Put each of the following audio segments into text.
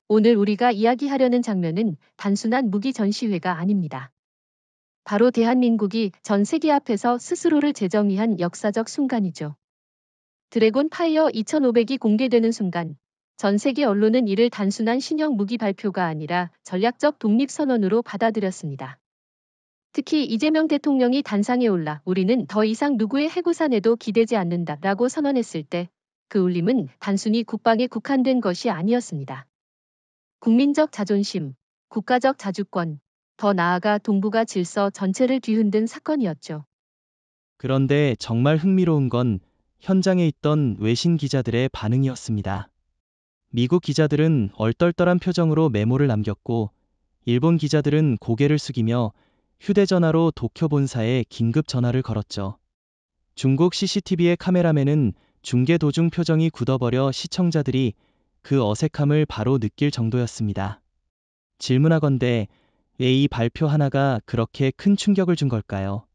오늘 우리가 이야기하려는 장면은 단순한 무기 전시회가 아닙니다. 바로 대한민국이 전 세계 앞에서 스스로를 재정의한 역사적 순간이죠. 드래곤 파이어 2500이 공개되는 순간 전 세계 언론은 이를 단순한 신형 무기 발표가 아니라 전략적 독립선언으로 받아들였습니다. 특히 이재명 대통령이 단상에 올라 우리는 더 이상 누구의 해구산에도 기대지 않는다라고 선언했을 때 그 울림은 단순히 국방에 국한된 것이 아니었습니다. 국민적 자존심, 국가적 자주권, 더 나아가 동북아 질서 전체를 뒤흔든 사건이었죠. 그런데 정말 흥미로운 건 현장에 있던 외신 기자들의 반응이었습니다. 미국 기자들은 얼떨떨한 표정으로 메모를 남겼고, 일본 기자들은 고개를 숙이며 휴대전화로 도쿄 본사에 긴급 전화를 걸었죠. 중국 CCTV의 카메라맨은 중계 도중 표정이 굳어버려 시청자들이 그 어색함을 바로 느낄 정도였습니다. 질문하건대 왜 이 발표 하나가 그렇게 큰 충격을 준 걸까요?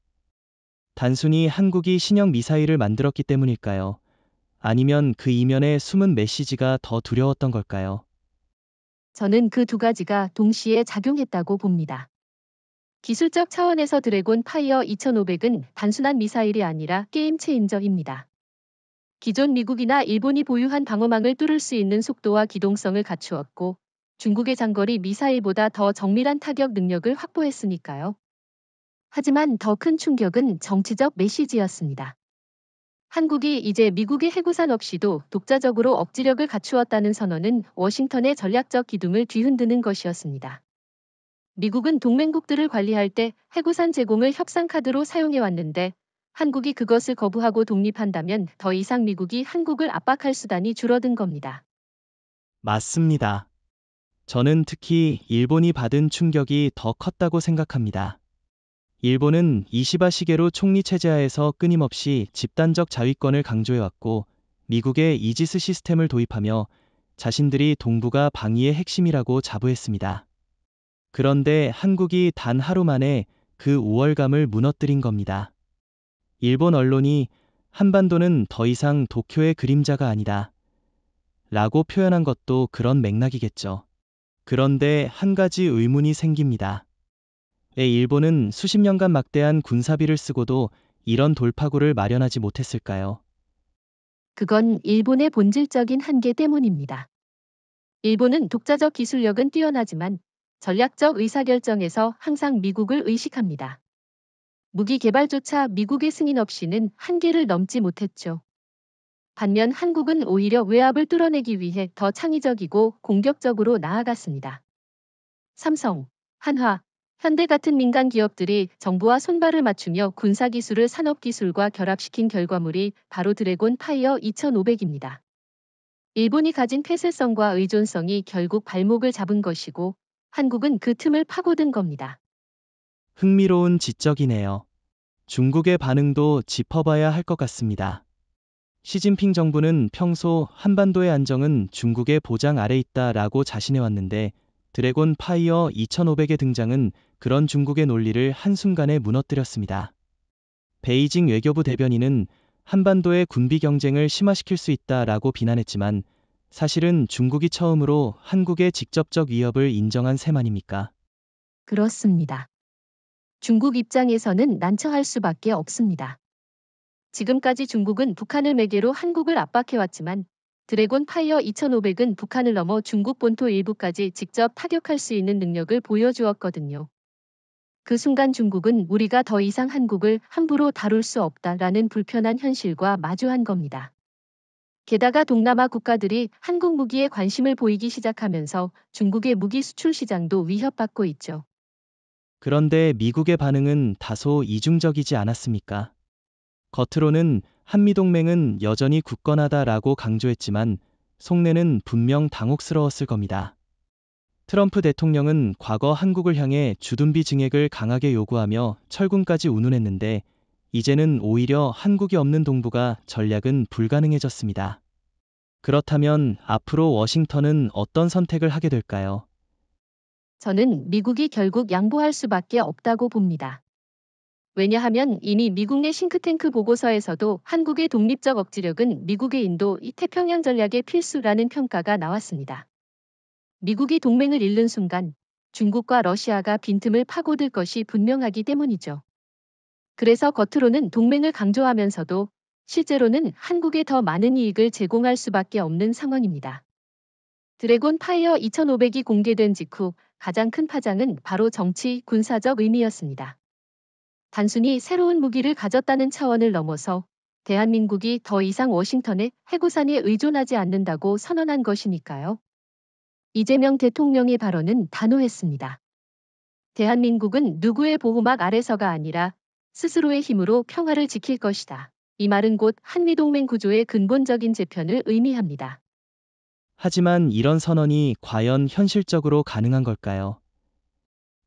단순히 한국이 신형 미사일을 만들었기 때문일까요? 아니면 그 이면에 숨은 메시지가 더 두려웠던 걸까요? 저는 그 두 가지가 동시에 작용했다고 봅니다. 기술적 차원에서 드래곤 파이어 2500은 단순한 미사일이 아니라 게임 체인저입니다. 기존 미국이나 일본이 보유한 방어망을 뚫을 수 있는 속도와 기동성을 갖추었고 중국의 장거리 미사일보다 더 정밀한 타격 능력을 확보했으니까요. 하지만 더 큰 충격은 정치적 메시지였습니다. 한국이 이제 미국의 해구산 없이도 독자적으로 억지력을 갖추었다는 선언은 워싱턴의 전략적 기둥을 뒤흔드는 것이었습니다. 미국은 동맹국들을 관리할 때 해구산 제공을 협상 카드로 사용해왔는데 한국이 그것을 거부하고 독립한다면 더 이상 미국이 한국을 압박할 수단이 줄어든 겁니다. 맞습니다. 저는 특히 일본이 받은 충격이 더 컸다고 생각합니다. 일본은 이시바 시게루 총리 체제하에서 끊임없이 집단적 자위권을 강조해왔고, 미국의 이지스 시스템을 도입하며 자신들이 동북아 방위의 핵심이라고 자부했습니다. 그런데 한국이 단 하루 만에 그 우월감을 무너뜨린 겁니다. 일본 언론이 한반도는 더 이상 도쿄의 그림자가 아니다 라고 표현한 것도 그런 맥락이겠죠. 그런데 한 가지 의문이 생깁니다. 왜 일본은 수십 년간 막대한 군사비를 쓰고도 이런 돌파구를 마련하지 못했을까요? 그건 일본의 본질적인 한계 때문입니다. 일본은 독자적 기술력은 뛰어나지만 전략적 의사결정에서 항상 미국을 의식합니다. 무기 개발조차 미국의 승인 없이는 한계를 넘지 못했죠. 반면 한국은 오히려 외압을 뚫어내기 위해 더 창의적이고 공격적으로 나아갔습니다. 삼성, 한화, 현대 같은 민간 기업들이 정부와 손발을 맞추며 군사기술을 산업기술과 결합시킨 결과물이 바로 드래곤 파이어 2500입니다. 일본이 가진 폐쇄성과 의존성이 결국 발목을 잡은 것이고 한국은 그 틈을 파고든 겁니다. 흥미로운 지적이네요. 중국의 반응도 짚어봐야 할 것 같습니다. 시진핑 정부는 평소 한반도의 안정은 중국의 보장 아래 있다라고 자신해왔는데, 드래곤 파이어 2500의 등장은 그런 중국의 논리를 한순간에 무너뜨렸습니다. 베이징 외교부 대변인은 한반도의 군비 경쟁을 심화시킬 수 있다라고 비난했지만, 사실은 중국이 처음으로 한국의 직접적 위협을 인정한 셈 아닙니까? 그렇습니다. 중국 입장에서는 난처할 수밖에 없습니다. 지금까지 중국은 북한을 매개로 한국을 압박해왔지만 드래곤 파이어 2500은 북한을 넘어 중국 본토 일부까지 직접 타격할 수 있는 능력을 보여주었거든요. 그 순간 중국은 우리가 더 이상 한국을 함부로 다룰 수 없다라는 불편한 현실과 마주한 겁니다. 게다가 동남아 국가들이 한국 무기에 관심을 보이기 시작하면서 중국의 무기 수출 시장도 위협받고 있죠. 그런데 미국의 반응은 다소 이중적이지 않았습니까? 겉으로는 한미동맹은 여전히 굳건하다라고 강조했지만, 속내는 분명 당혹스러웠을 겁니다. 트럼프 대통령은 과거 한국을 향해 주둔비 증액을 강하게 요구하며 철군까지 운운했는데, 이제는 오히려 한국이 없는 동북아 전략은 불가능해졌습니다. 그렇다면 앞으로 워싱턴은 어떤 선택을 하게 될까요? 저는 미국이 결국 양보할 수밖에 없다고 봅니다. 왜냐하면 이미 미국 내 싱크탱크 보고서에서도 한국의 독립적 억지력은 미국의 인도 태평양 전략의 필수라는 평가가 나왔습니다. 미국이 동맹을 잃는 순간 중국과 러시아가 빈틈을 파고들 것이 분명하기 때문이죠. 그래서 겉으로는 동맹을 강조하면서도 실제로는 한국에 더 많은 이익을 제공할 수밖에 없는 상황입니다. 드래곤 파이어 2500이 공개된 직후 가장 큰 파장은 바로 정치, 군사적 의미였습니다. 단순히 새로운 무기를 가졌다는 차원을 넘어서 대한민국이 더 이상 워싱턴의 해구산에 의존하지 않는다고 선언한 것이니까요. 이재명 대통령의 발언은 단호했습니다. 대한민국은 누구의 보호막 아래서가 아니라 스스로의 힘으로 평화를 지킬 것이다. 이 말은 곧 한미동맹 구조의 근본적인 재편을 의미합니다. 하지만 이런 선언이 과연 현실적으로 가능한 걸까요?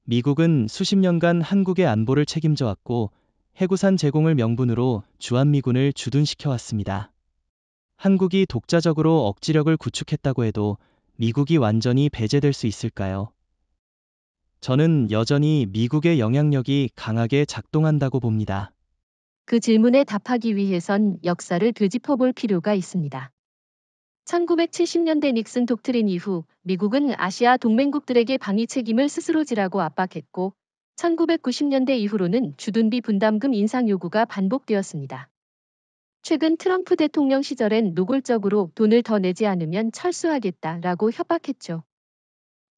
미국은 수십 년간 한국의 안보를 책임져 왔고 해구산 제공을 명분으로 주한미군을 주둔시켜 왔습니다. 한국이 독자적으로 억지력을 구축했다고 해도 미국이 완전히 배제될 수 있을까요? 저는 여전히 미국의 영향력이 강하게 작동한다고 봅니다. 그 질문에 답하기 위해선 역사를 되짚어볼 필요가 있습니다. 1970년대 닉슨 독트린 이후 미국은 아시아 동맹국들에게 방위 책임을 스스로 지라고 압박했고 1990년대 이후로는 주둔비 분담금 인상 요구가 반복되었습니다. 최근 트럼프 대통령 시절엔 노골적으로 돈을 더 내지 않으면 철수하겠다라고 협박했죠.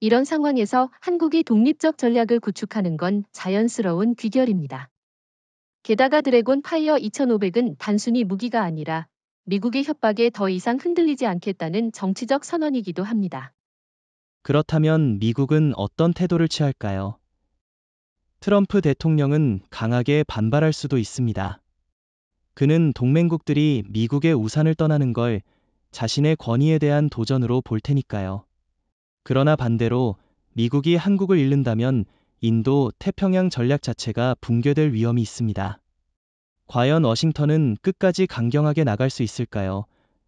이런 상황에서 한국이 독립적 전략을 구축하는 건 자연스러운 귀결입니다. 게다가 드래곤 파이어 2500은 단순히 무기가 아니라 미국의 협박에 더 이상 흔들리지 않겠다는 정치적 선언이기도 합니다. 그렇다면 미국은 어떤 태도를 취할까요? 트럼프 대통령은 강하게 반발할 수도 있습니다. 그는 동맹국들이 미국의 우산을 떠나는 걸 자신의 권위에 대한 도전으로 볼 테니까요. 그러나 반대로 미국이 한국을 잃는다면 인도 태평양 전략 자체가 붕괴될 위험이 있습니다. 과연 워싱턴은 끝까지 강경하게 나갈 수 있을까요?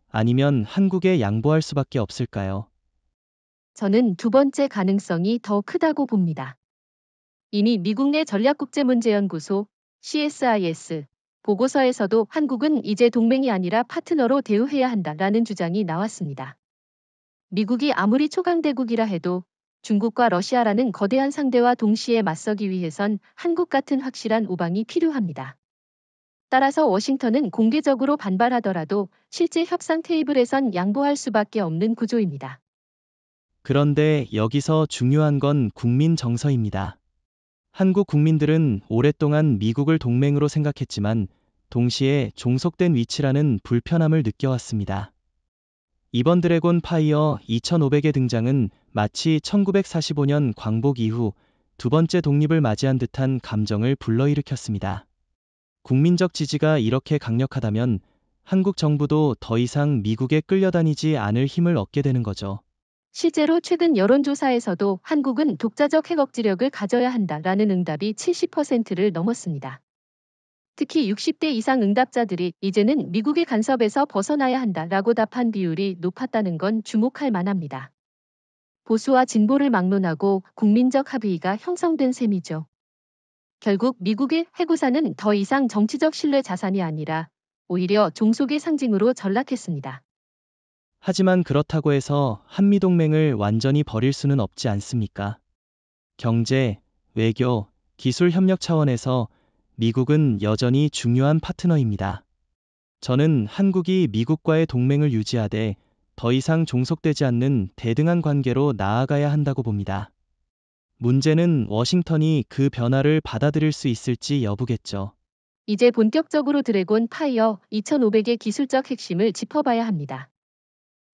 아니면 한국에 양보할 수밖에 없을까요? 저는 두 번째 가능성이 더 크다고 봅니다. 이미 미국 내 전략국제문제연구소 CSIS 보고서에서도 한국은 이제 동맹이 아니라 파트너로 대우해야 한다라는 주장이 나왔습니다. 미국이 아무리 초강대국이라 해도 중국과 러시아라는 거대한 상대와 동시에 맞서기 위해선 한국 같은 확실한 우방이 필요합니다. 따라서 워싱턴은 공개적으로 반발하더라도 실제 협상 테이블에선 양보할 수밖에 없는 구조입니다. 그런데 여기서 중요한 건 국민 정서입니다. 한국 국민들은 오랫동안 미국을 동맹으로 생각했지만 동시에 종속된 위치라는 불편함을 느껴왔습니다. 이번 드래곤 파이어 2500의 등장은 마치 1945년 광복 이후 두 번째 독립을 맞이한 듯한 감정을 불러일으켰습니다. 국민적 지지가 이렇게 강력하다면 한국 정부도 더 이상 미국에 끌려다니지 않을 힘을 얻게 되는 거죠. 실제로 최근 여론조사에서도 한국은 독자적 핵 억지력을 가져야 한다라는 응답이 70%를 넘었습니다. 특히 60대 이상 응답자들이 이제는 미국의 간섭에서 벗어나야 한다라고 답한 비율이 높았다는 건 주목할 만합니다. 보수와 진보를 막론하고 국민적 합의가 형성된 셈이죠. 결국 미국의 해구사는 더 이상 정치적 신뢰 자산이 아니라 오히려 종속의 상징으로 전락했습니다. 하지만 그렇다고 해서 한미동맹을 완전히 버릴 수는 없지 않습니까? 경제, 외교, 기술 협력 차원에서 미국은 여전히 중요한 파트너입니다. 저는 한국이 미국과의 동맹을 유지하되 더 이상 종속되지 않는 대등한 관계로 나아가야 한다고 봅니다. 문제는 워싱턴이 그 변화를 받아들일 수 있을지 여부겠죠. 이제 본격적으로 드래곤 파이어 2500의 기술적 핵심을 짚어봐야 합니다.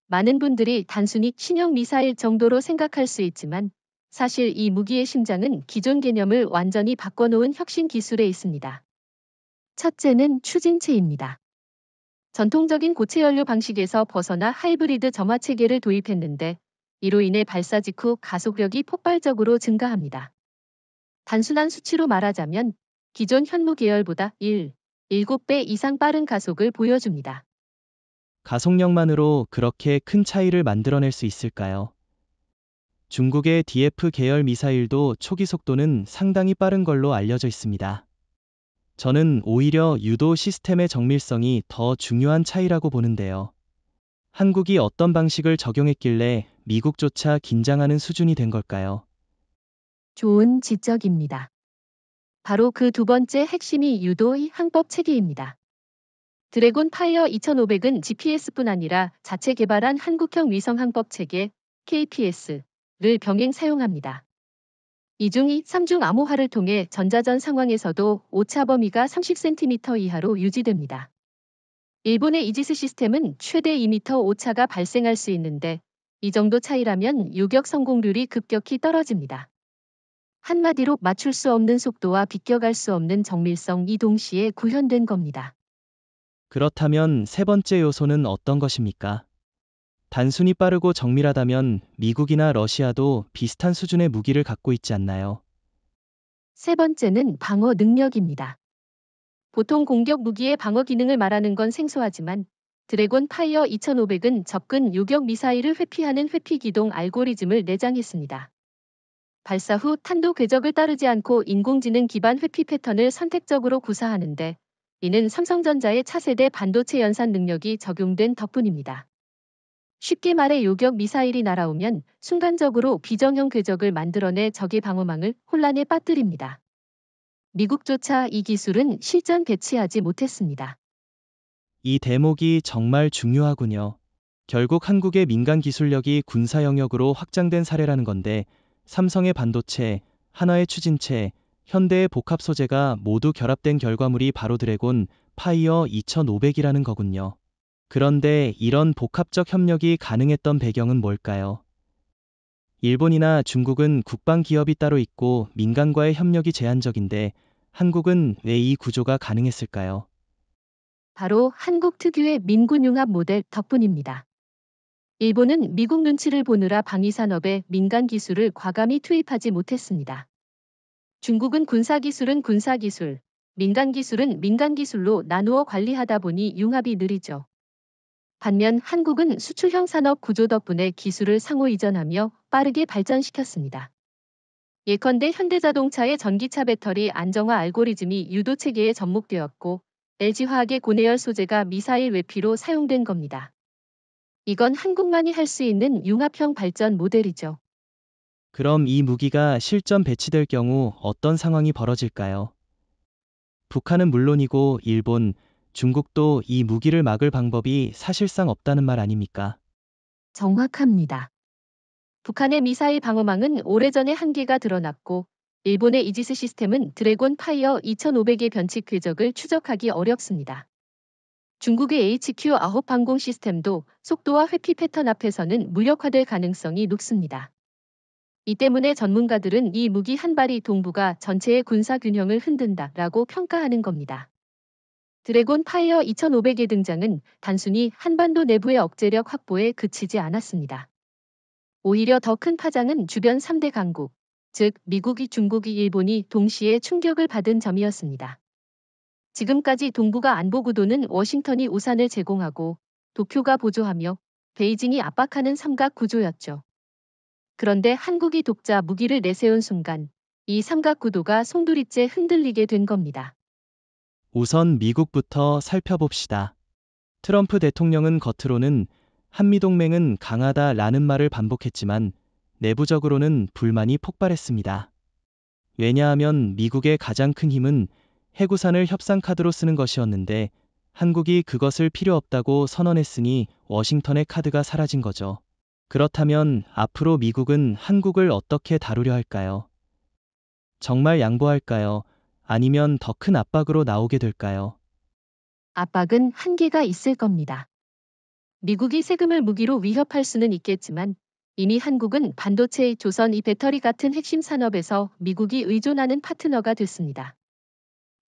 많은 분들이 단순히 신형 미사일 정도로 생각할 수 있지만 사실 이 무기의 심장은 기존 개념을 완전히 바꿔놓은 혁신 기술에 있습니다. 첫째는 추진체입니다. 전통적인 고체 연료 방식에서 벗어나 하이브리드 점화 체계를 도입했는데 이로 인해 발사 직후 가속력이 폭발적으로 증가합니다. 단순한 수치로 말하자면 기존 현무 계열보다 7배 이상 빠른 가속을 보여줍니다. 가속력만으로 그렇게 큰 차이를 만들어낼 수 있을까요? 중국의 DF 계열 미사일도 초기 속도는 상당히 빠른 걸로 알려져 있습니다. 저는 오히려 유도 시스템의 정밀성이 더 중요한 차이라고 보는데요. 한국이 어떤 방식을 적용했길래 미국조차 긴장하는 수준이 된 걸까요? 좋은 지적입니다. 바로 그 두 번째 핵심이 유도의 항법 체계입니다. 드래곤 파이어 2500은 GPS뿐 아니라 자체 개발한 한국형 위성 항법 체계 KPS를 병행 사용합니다. 이중 3중 암호화를 통해 전자전 상황에서도 오차 범위가 30cm 이하로 유지됩니다. 일본의 이지스 시스템은 최대 2m 오차가 발생할 수 있는데 이 정도 차이라면 요격 성공률이 급격히 떨어집니다. 한마디로 맞출 수 없는 속도와 비껴갈 수 없는 정밀성이 동시에 구현된 겁니다. 그렇다면 세 번째 요소는 어떤 것입니까? 단순히 빠르고 정밀하다면 미국이나 러시아도 비슷한 수준의 무기를 갖고 있지 않나요? 세 번째는 방어 능력입니다. 보통 공격 무기의 방어 기능을 말하는 건 생소하지만 드래곤 파이어 2500은 접근 요격 미사일을 회피하는 회피 기동 알고리즘을 내장했습니다. 발사 후 탄도 궤적을 따르지 않고 인공지능 기반 회피 패턴을 선택적으로 구사하는데 이는 삼성전자의 차세대 반도체 연산 능력이 적용된 덕분입니다. 쉽게 말해 요격 미사일이 날아오면 순간적으로 비정형 궤적을 만들어내 적의 방어망을 혼란에 빠뜨립니다. 미국조차 이 기술은 실전 배치하지 못했습니다. 이 대목이 정말 중요하군요. 결국 한국의 민간 기술력이 군사 영역으로 확장된 사례라는 건데 삼성의 반도체, 한화의 추진체, 현대의 복합 소재가 모두 결합된 결과물이 바로 드래곤 파이어 2500이라는 거군요. 그런데 이런 복합적 협력이 가능했던 배경은 뭘까요? 일본이나 중국은 국방 기업이 따로 있고 민간과의 협력이 제한적인데 한국은 왜 이 구조가 가능했을까요? 바로 한국 특유의 민군융합 모델 덕분입니다. 일본은 미국 눈치를 보느라 방위산업에 민간 기술을 과감히 투입하지 못했습니다. 중국은 군사기술은 군사기술, 민간기술은 민간기술로 나누어 관리하다 보니 융합이 느리죠. 반면 한국은 수출형 산업 구조 덕분에 기술을 상호 이전하며 빠르게 발전시켰습니다. 예컨대 현대자동차의 전기차 배터리 안정화 알고리즘이 유도체계에 접목되었고 LG화학의 고내열 소재가 미사일 외피로 사용된 겁니다. 이건 한국만이 할 수 있는 융합형 발전 모델이죠. 그럼 이 무기가 실전 배치될 경우 어떤 상황이 벌어질까요? 북한은 물론이고 일본, 중국도 이 무기를 막을 방법이 사실상 없다는 말 아닙니까? 정확합니다. 북한의 미사일 방어망은 오래전에 한계가 드러났고 일본의 이지스 시스템은 드래곤 파이어 2500의 변칙 궤적을 추적하기 어렵습니다. 중국의 HQ-9 방공 시스템도 속도와 회피 패턴 앞에서는 무력화될 가능성이 높습니다. 이 때문에 전문가들은 이 무기 한 발이 동북아 전체의 군사 균형을 흔든다라고 평가하는 겁니다. 드래곤 파이어 2500의 등장은 단순히 한반도 내부의 억제력 확보에 그치지 않았습니다. 오히려 더 큰 파장은 주변 3대 강국, 즉 미국이 중국이 일본이 동시에 충격을 받은 점이었습니다. 지금까지 동북아 안보 구도는 워싱턴이 우산을 제공하고 도쿄가 보조하며 베이징이 압박하는 삼각 구조였죠. 그런데 한국이 독자 무기를 내세운 순간 이 삼각 구도가 송두리째 흔들리게 된 겁니다. 우선 미국부터 살펴봅시다. 트럼프 대통령은 겉으로는 한미동맹은 강하다라는 말을 반복했지만 내부적으로는 불만이 폭발했습니다. 왜냐하면 미국의 가장 큰 힘은 해구산을 협상 카드로 쓰는 것이었는데 한국이 그것을 필요 없다고 선언했으니 워싱턴의 카드가 사라진 거죠. 그렇다면 앞으로 미국은 한국을 어떻게 다루려 할까요? 정말 양보할까요? 아니면 더 큰 압박으로 나오게 될까요? 압박은 한계가 있을 겁니다. 미국이 세금을 무기로 위협할 수는 있겠지만 이미 한국은 반도체의 조선 이 배터리 같은 핵심 산업에서 미국이 의존하는 파트너가 됐습니다.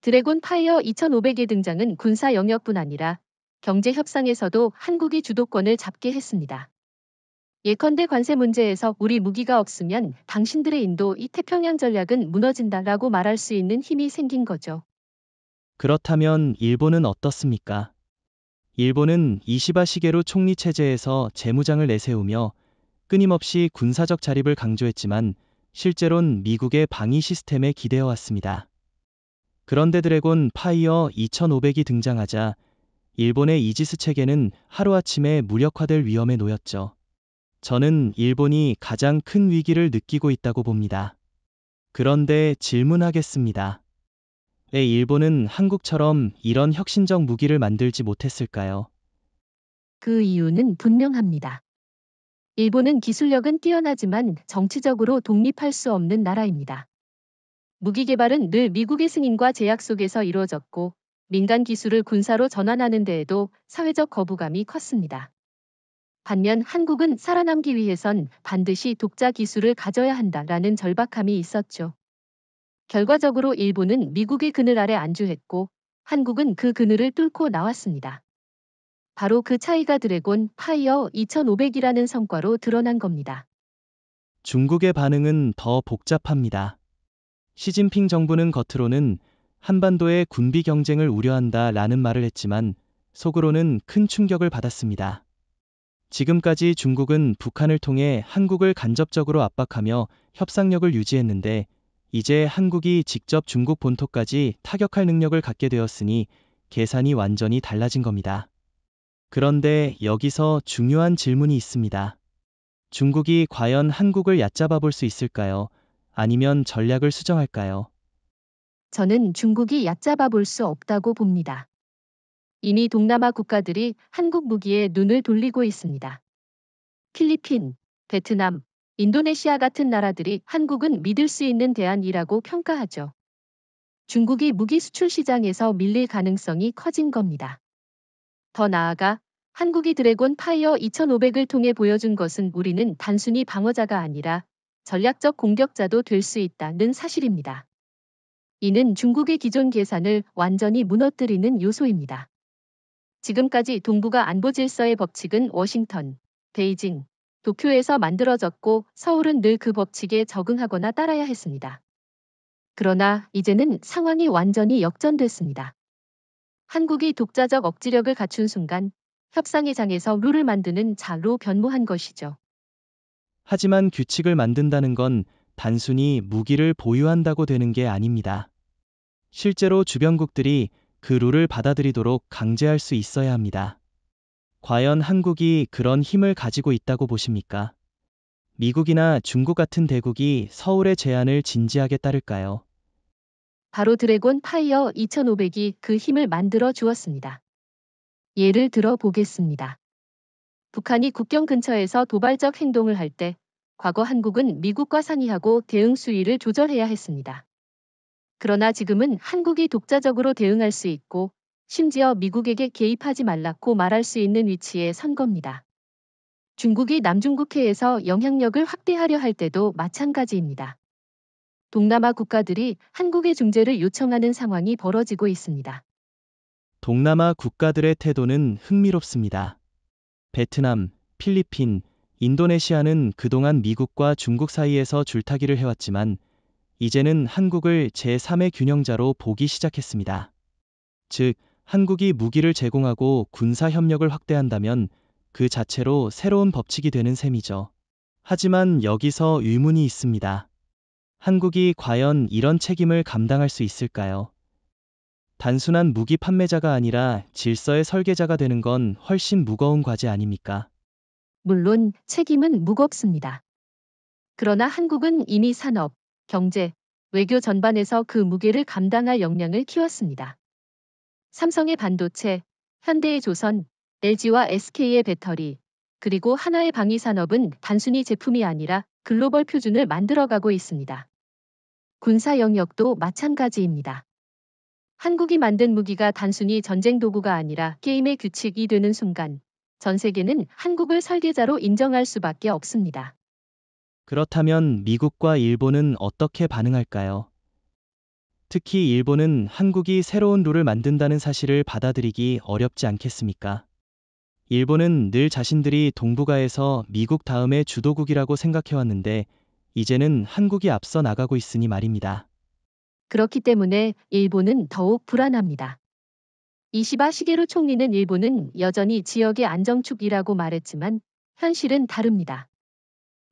드래곤 파이어 2500의 등장은 군사 영역뿐 아니라 경제 협상에서도 한국이 주도권을 잡게 했습니다. 예컨대 관세 문제에서 우리 무기가 없으면 당신들의 인도 이 태평양 전략은 무너진다라고 말할 수 있는 힘이 생긴 거죠. 그렇다면 일본은 어떻습니까? 일본은 이시바 시게루 총리 체제에서 재무장을 내세우며 끊임없이 군사적 자립을 강조했지만 실제론 미국의 방위 시스템에 기대어 왔습니다. 그런데 드래곤 파이어 2500이 등장하자 일본의 이지스 체계는 하루아침에 무력화될 위험에 놓였죠. 저는 일본이 가장 큰 위기를 느끼고 있다고 봅니다. 그런데 질문하겠습니다. 왜 일본은 한국처럼 이런 혁신적 무기를 만들지 못했을까요? 그 이유는 분명합니다. 일본은 기술력은 뛰어나지만 정치적으로 독립할 수 없는 나라입니다. 무기 개발은 늘 미국의 승인과 제약 속에서 이루어졌고 민간 기술을 군사로 전환하는 데에도 사회적 거부감이 컸습니다. 반면 한국은 살아남기 위해선 반드시 독자 기술을 가져야 한다라는 절박함이 있었죠. 결과적으로 일본은 미국의 그늘 아래 안주했고 한국은 그 그늘을 뚫고 나왔습니다. 바로 그 차이가 드래곤 파이어 2500이라는 성과로 드러난 겁니다. 중국의 반응은 더 복잡합니다. 시진핑 정부는 겉으로는 한반도의 군비 경쟁을 우려한다 라는 말을 했지만 속으로는 큰 충격을 받았습니다. 지금까지 중국은 북한을 통해 한국을 간접적으로 압박하며 협상력을 유지했는데 이제 한국이 직접 중국 본토까지 타격할 능력을 갖게 되었으니 계산이 완전히 달라진 겁니다. 그런데 여기서 중요한 질문이 있습니다. 중국이 과연 한국을 얕잡아 볼 수 있을까요? 아니면 전략을 수정할까요? 저는 중국이 얕잡아 볼 수 없다고 봅니다. 이미 동남아 국가들이 한국 무기에 눈을 돌리고 있습니다. 필리핀, 베트남, 인도네시아 같은 나라들이 한국은 믿을 수 있는 대안이라고 평가하죠. 중국이 무기 수출 시장에서 밀릴 가능성이 커진 겁니다. 더 나아가 한국이 드래곤 파이어 2500을 통해 보여준 것은 우리는 단순히 방어자가 아니라 전략적 공격자도 될 수 있다는 사실입니다. 이는 중국의 기존 계산을 완전히 무너뜨리는 요소입니다. 지금까지 동북아 안보 질서의 법칙은 워싱턴, 베이징, 도쿄에서 만들어졌고 서울은 늘 그 법칙에 적응하거나 따라야 했습니다. 그러나 이제는 상황이 완전히 역전됐습니다. 한국이 독자적 억지력을 갖춘 순간 협상의 장에서 룰을 만드는 자로 변모한 것이죠. 하지만 규칙을 만든다는 건 단순히 무기를 보유한다고 되는 게 아닙니다. 실제로 주변국들이 그 룰을 받아들이도록 강제할 수 있어야 합니다. 과연 한국이 그런 힘을 가지고 있다고 보십니까? 미국이나 중국 같은 대국이 서울의 제안을 진지하게 따를까요? 바로 드래곤 파이어 2500이 그 힘을 만들어 주었습니다. 예를 들어 보겠습니다. 북한이 국경 근처에서 도발적 행동을 할 때 과거 한국은 미국과 상의하고 대응 수위를 조절해야 했습니다. 그러나 지금은 한국이 독자적으로 대응할 수 있고 심지어 미국에게 개입하지 말라고 말할 수 있는 위치에 선 겁니다. 중국이 남중국해에서 영향력을 확대하려 할 때도 마찬가지입니다. 동남아 국가들이 한국의 중재를 요청하는 상황이 벌어지고 있습니다. 동남아 국가들의 태도는 흥미롭습니다. 베트남, 필리핀, 인도네시아는 그동안 미국과 중국 사이에서 줄타기를 해왔지만 이제는 한국을 제3의 균형자로 보기 시작했습니다. 즉, 한국이 무기를 제공하고 군사 협력을 확대한다면 그 자체로 새로운 법칙이 되는 셈이죠. 하지만 여기서 의문이 있습니다. 한국이 과연 이런 책임을 감당할 수 있을까요? 단순한 무기 판매자가 아니라 질서의 설계자가 되는 건 훨씬 무거운 과제 아닙니까? 물론 책임은 무겁습니다. 그러나 한국은 이미 산업, 경제, 외교 전반에서 그 무게를 감당할 역량을 키웠습니다. 삼성의 반도체, 현대의 조선, LG와 SK의 배터리, 그리고 하나의 방위 산업은 단순히 제품이 아니라 글로벌 표준을 만들어가고 있습니다. 군사 영역도 마찬가지입니다. 한국이 만든 무기가 단순히 전쟁 도구가 아니라 게임의 규칙이 되는 순간 전 세계는 한국을 설계자로 인정할 수밖에 없습니다. 그렇다면 미국과 일본은 어떻게 반응할까요? 특히 일본은 한국이 새로운 룰을 만든다는 사실을 받아들이기 어렵지 않겠습니까? 일본은 늘 자신들이 동북아에서 미국 다음의 주도국이라고 생각해왔는데 이제는 한국이 앞서 나가고 있으니 말입니다. 그렇기 때문에 일본은 더욱 불안합니다. 이시바 시게루 총리는 일본은 여전히 지역의 안정축이라고 말했지만 현실은 다릅니다.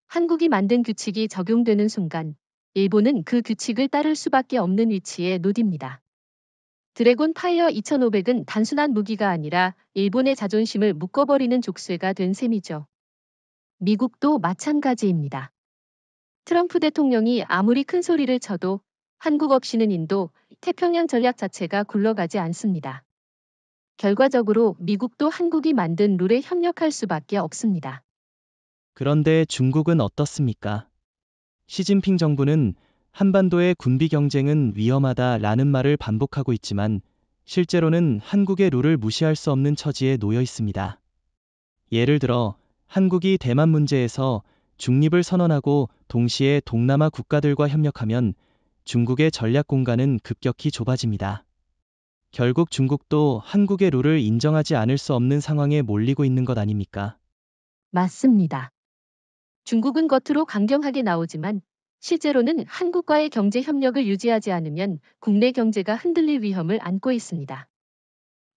한국이 만든 규칙이 적용되는 순간 일본은 그 규칙을 따를 수밖에 없는 위치에 놓입니다. 드래곤 파이어 2500은 단순한 무기가 아니라 일본의 자존심을 묶어버리는 족쇄가 된 셈이죠. 미국도 마찬가지입니다. 트럼프 대통령이 아무리 큰 소리를 쳐도 한국 없이는 인도 태평양 전략 자체가 굴러가지 않습니다. 결과적으로 미국도 한국이 만든 룰에 협력할 수밖에 없습니다. 그런데 중국은 어떻습니까? 시진핑 정부는 한반도의 군비 경쟁은 위험하다라는 말을 반복하고 있지만 실제로는 한국의 룰을 무시할 수 없는 처지에 놓여 있습니다. 예를 들어 한국이 대만 문제에서 중립을 선언하고 동시에 동남아 국가들과 협력하면 중국의 전략 공간은 급격히 좁아집니다. 결국 중국도 한국의 룰을 인정하지 않을 수 없는 상황에 몰리고 있는 것 아닙니까? 맞습니다. 중국은 겉으로 강경하게 나오지만 실제로는 한국과의 경제 협력을 유지하지 않으면 국내 경제가 흔들릴 위험을 안고 있습니다.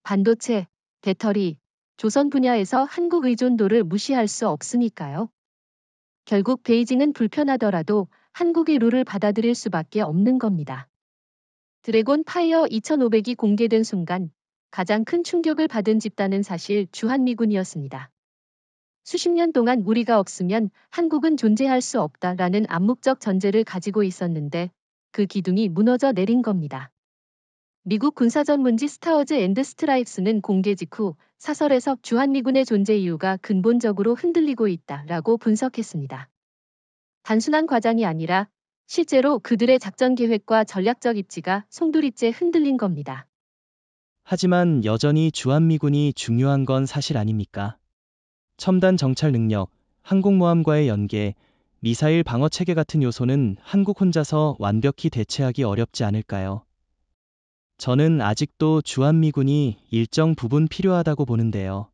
반도체, 배터리, 조선 분야에서 한국 의존도를 무시할 수 없으니까요. 결국 베이징은 불편하더라도 한국의 룰을 받아들일 수밖에 없는 겁니다. 드래곤 파이어 2500이 공개된 순간 가장 큰 충격을 받은 집단은 사실 주한미군이었습니다. 수십 년 동안 우리가 없으면 한국은 존재할 수 없다라는 암묵적 전제를 가지고 있었는데 그 기둥이 무너져 내린 겁니다. 미국 군사 전문지 스타워즈 앤드 스트라이프스는 공개 직후 사설에서 주한미군의 존재 이유가 근본적으로 흔들리고 있다라고 분석했습니다. 단순한 과장이 아니라 실제로 그들의 작전 계획과 전략적 입지가 송두리째 흔들린 겁니다. 하지만 여전히 주한미군이 중요한 건 사실 아닙니까? 첨단 정찰 능력, 항공모함과의 연계, 미사일 방어 체계 같은 요소는 한국 혼자서 완벽히 대체하기 어렵지 않을까요? 저는 아직도 주한미군이 일정 부분 필요하다고 보는데요.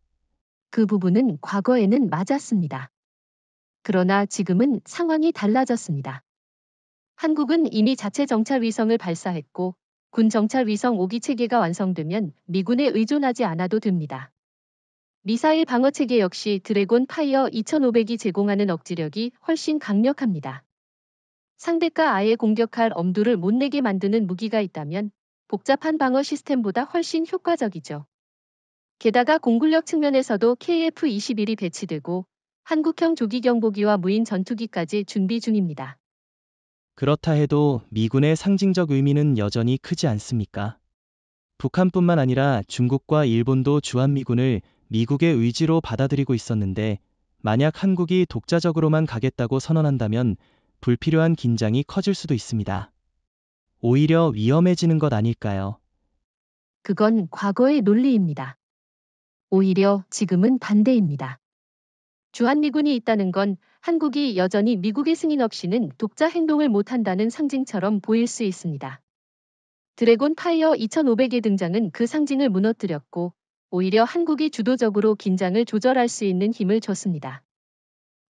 그 부분은 과거에는 맞았습니다. 그러나 지금은 상황이 달라졌습니다. 한국은 이미 자체 정찰 위성을 발사했고 군 정찰 위성 5기 체계가 완성되면 미군에 의존하지 않아도 됩니다. 미사일 방어 체계 역시 드래곤 파이어 2500이 제공하는 억지력이 훨씬 강력합니다. 상대가 아예 공격할 엄두를 못 내게 만드는 무기가 있다면 복잡한 방어 시스템보다 훨씬 효과적이죠. 게다가 공군력 측면에서도 KF-21이 배치되고 한국형 조기 경보기와 무인 전투기까지 준비 중입니다. 그렇다 해도 미군의 상징적 의미는 여전히 크지 않습니까? 북한뿐만 아니라 중국과 일본도 주한미군을 미국의 의지로 받아들이고 있었는데 만약 한국이 독자적으로만 가겠다고 선언한다면 불필요한 긴장이 커질 수도 있습니다. 오히려 위험해지는 것 아닐까요? 그건 과거의 논리입니다. 오히려 지금은 반대입니다. 주한미군이 있다는 건 한국이 여전히 미국의 승인 없이는 독자 행동을 못한다는 상징처럼 보일 수 있습니다. 드래곤 파이어 2500의 등장은 그 상징을 무너뜨렸고 오히려 한국이 주도적으로 긴장을 조절할 수 있는 힘을 줬습니다.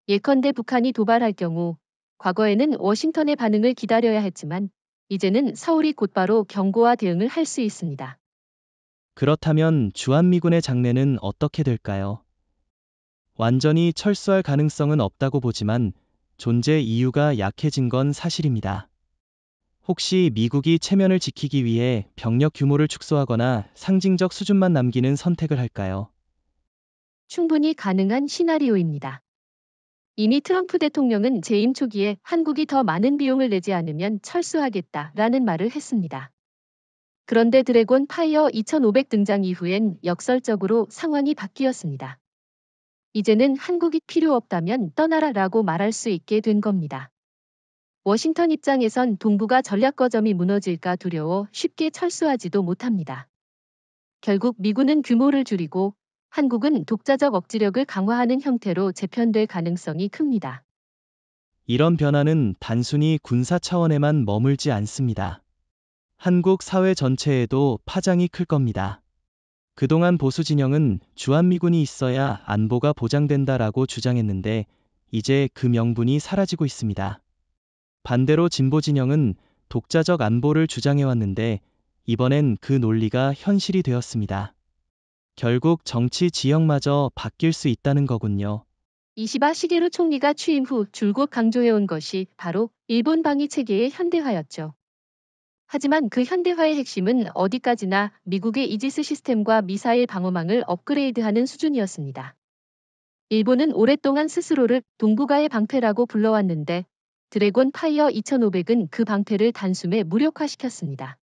예컨대 북한이 도발할 경우 과거에는 워싱턴의 반응을 기다려야 했지만 이제는 서울이 곧바로 경고와 대응을 할 수 있습니다. 그렇다면 주한미군의 장래는 어떻게 될까요? 완전히 철수할 가능성은 없다고 보지만 존재 이유가 약해진 건 사실입니다. 혹시 미국이 체면을 지키기 위해 병력 규모를 축소하거나 상징적 수준만 남기는 선택을 할까요? 충분히 가능한 시나리오입니다. 이미 트럼프 대통령은 재임 초기에 한국이 더 많은 비용을 내지 않으면 철수하겠다라는 말을 했습니다. 그런데 드래곤 파이어 2500 등장 이후엔 역설적으로 상황이 바뀌었습니다. 이제는 한국이 필요 없다면 떠나라라고 말할 수 있게 된 겁니다. 워싱턴 입장에선 동북아 전략 거점이 무너질까 두려워 쉽게 철수하지도 못합니다. 결국 미군은 규모를 줄이고 한국은 독자적 억지력을 강화하는 형태로 재편될 가능성이 큽니다. 이런 변화는 단순히 군사 차원에만 머물지 않습니다. 한국 사회 전체에도 파장이 클 겁니다. 그동안 보수 진영은 주한미군이 있어야 안보가 보장된다라고 주장했는데 이제 그 명분이 사라지고 있습니다. 반대로 진보 진영은 독자적 안보를 주장해왔는데 이번엔 그 논리가 현실이 되었습니다. 결국 정치 지형마저 바뀔 수 있다는 거군요. 이시바 시게루 총리가 취임 후 줄곧 강조해온 것이 바로 일본 방위 체계의 현대화였죠. 하지만 그 현대화의 핵심은 어디까지나 미국의 이지스 시스템과 미사일 방어망을 업그레이드하는 수준이었습니다. 일본은 오랫동안 스스로를 동북아의 방패라고 불러왔는데 드래곤 파이어 2500은 그 방패를 단숨에 무력화시켰습니다.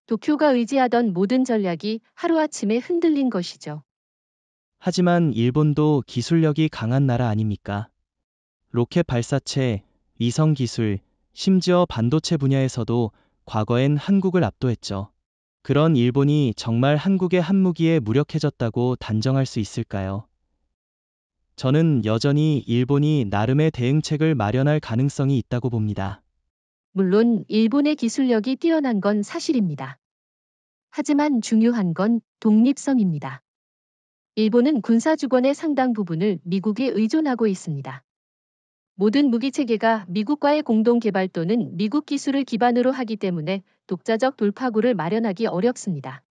도쿄가 의지하던 모든 전략이 하루아침에 흔들린 것이죠. 하지만 일본도 기술력이 강한 나라 아닙니까? 로켓 발사체, 위성 기술, 심지어 반도체 분야에서도 과거엔 한국을 압도했죠. 그런 일본이 정말 한국의 한무기에 무력해졌다고 단정할 수 있을까요? 저는 여전히 일본이 나름의 대응책을 마련할 가능성이 있다고 봅니다. 물론 일본의 기술력이 뛰어난 건 사실입니다. 하지만 중요한 건 독립성입니다. 일본은 군사 주권의 상당 부분을 미국에 의존하고 있습니다. 모든 무기 체계가 미국과의 공동 개발 또는 미국 기술을 기반으로 하기 때문에 독자적 돌파구를 마련하기 어렵습니다.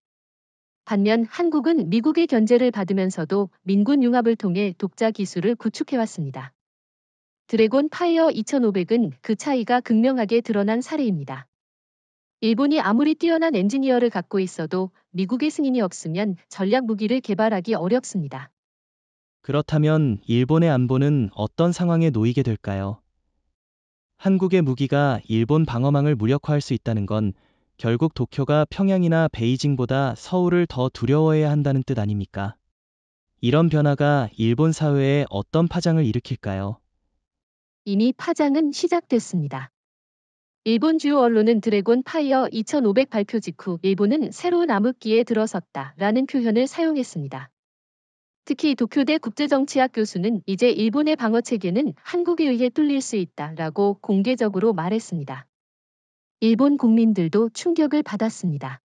반면 한국은 미국의 견제를 받으면서도 민군 융합을 통해 독자 기술을 구축해왔습니다. 드래곤 파이어 2500은 그 차이가 극명하게 드러난 사례입니다. 일본이 아무리 뛰어난 엔지니어를 갖고 있어도 미국의 승인이 없으면 전략 무기를 개발하기 어렵습니다. 그렇다면 일본의 안보는 어떤 상황에 놓이게 될까요? 한국의 무기가 일본 방어망을 무력화할 수 있다는 건 결국 도쿄가 평양이나 베이징보다 서울을 더 두려워해야 한다는 뜻 아닙니까? 이런 변화가 일본 사회에 어떤 파장을 일으킬까요? 이미 파장은 시작됐습니다. 일본 주요 언론은 드래곤 파이어 2500 발표 직후 일본은 새로운 암흑기에 들어섰다라는 표현을 사용했습니다. 특히 도쿄대 국제정치학 교수는 이제 일본의 방어 체계는 한국에 의해 뚫릴 수 있다라고 공개적으로 말했습니다. 일본 국민들도 충격을 받았습니다.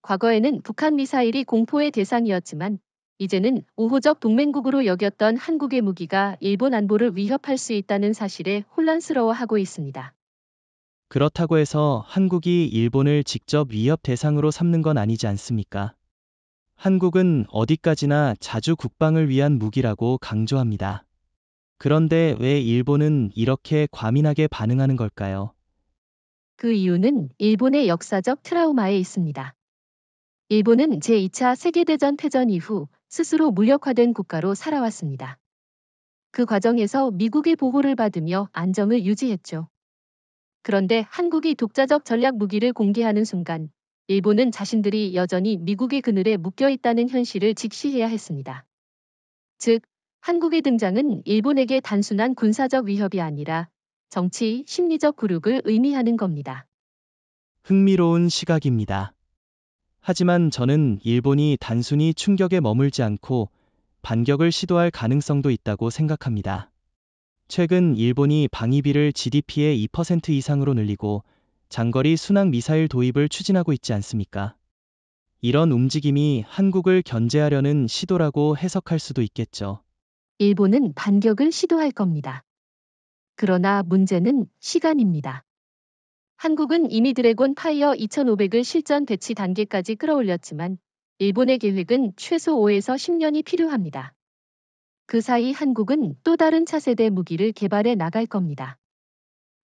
과거에는 북한 미사일이 공포의 대상이었지만 이제는 우호적 동맹국으로 여겼던 한국의 무기가 일본 안보를 위협할 수 있다는 사실에 혼란스러워하고 있습니다. 그렇다고 해서 한국이 일본을 직접 위협 대상으로 삼는 건 아니지 않습니까? 한국은 어디까지나 자주 국방을 위한 무기라고 강조합니다. 그런데 왜 일본은 이렇게 과민하게 반응하는 걸까요? 그 이유는 일본의 역사적 트라우마에 있습니다. 일본은 제2차 세계대전 패전 이후 스스로 무력화된 국가로 살아왔습니다. 그 과정에서 미국의 보호를 받으며 안정을 유지했죠. 그런데 한국이 독자적 전략 무기를 공개하는 순간 일본은 자신들이 여전히 미국의 그늘에 묶여 있다는 현실을 직시해야 했습니다. 즉, 한국의 등장은 일본에게 단순한 군사적 위협이 아니라 정치, 심리적 굴욕을 의미하는 겁니다. 흥미로운 시각입니다. 하지만 저는 일본이 단순히 충격에 머물지 않고 반격을 시도할 가능성도 있다고 생각합니다. 최근 일본이 방위비를 GDP의 2% 이상으로 늘리고 장거리 순항 미사일 도입을 추진하고 있지 않습니까? 이런 움직임이 한국을 견제하려는 시도라고 해석할 수도 있겠죠. 일본은 반격을 시도할 겁니다. 그러나 문제는 시간입니다. 한국은 이미 드래곤 파이어 2500을 실전 배치 단계까지 끌어올렸지만 일본의 계획은 최소 5에서 10년이 필요합니다. 그 사이 한국은 또 다른 차세대 무기를 개발해 나갈 겁니다.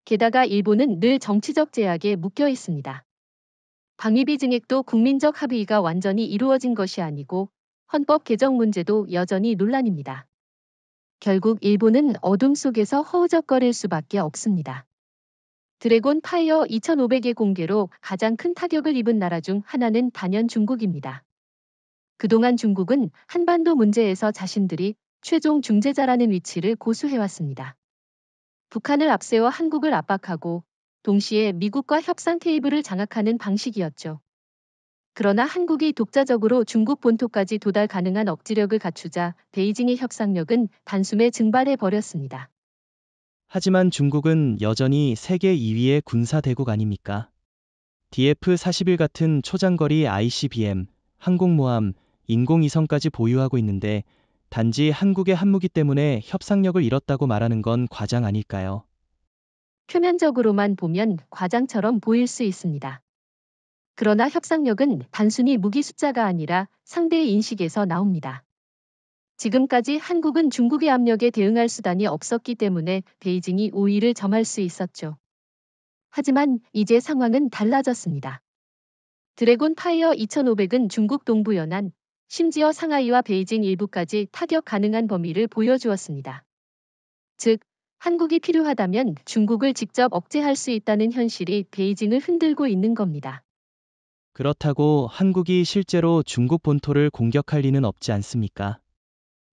게다가 일본은 늘 정치적 제약에 묶여 있습니다. 방위비 증액도 국민적 합의가 완전히 이루어진 것이 아니고 헌법 개정 문제도 여전히 논란입니다. 결국 일본은 어둠 속에서 허우적거릴 수밖에 없습니다. 드래곤 파이어 2500의 공개로 가장 큰 타격을 입은 나라 중 하나는 단연 중국입니다. 그동안 중국은 한반도 문제에서 자신들이 최종 중재자라는 위치를 고수해왔습니다. 북한을 앞세워 한국을 압박하고 동시에 미국과 협상 테이블을 장악하는 방식이었죠. 그러나 한국이 독자적으로 중국 본토까지 도달 가능한 억지력을 갖추자 베이징의 협상력은 단숨에 증발해 버렸습니다. 하지만 중국은 여전히 세계 2위의 군사 대국 아닙니까? DF-41 같은 초장거리 ICBM, 항공모함, 인공위성까지 보유하고 있는데 단지 한국의 한무기 때문에 협상력을 잃었다고 말하는 건 과장 아닐까요? 표면적으로만 보면 과장처럼 보일 수 있습니다. 그러나 협상력은 단순히 무기 숫자가 아니라 상대의 인식에서 나옵니다. 지금까지 한국은 중국의 압력에 대응할 수단이 없었기 때문에 베이징이 우위를 점할 수 있었죠. 하지만 이제 상황은 달라졌습니다. 드래곤 파이어 2500은 중국 동부 연안, 심지어 상하이와 베이징 일부까지 타격 가능한 범위를 보여주었습니다. 즉, 한국이 필요하다면 중국을 직접 억제할 수 있다는 현실이 베이징을 흔들고 있는 겁니다. 그렇다고 한국이 실제로 중국 본토를 공격할 리는 없지 않습니까?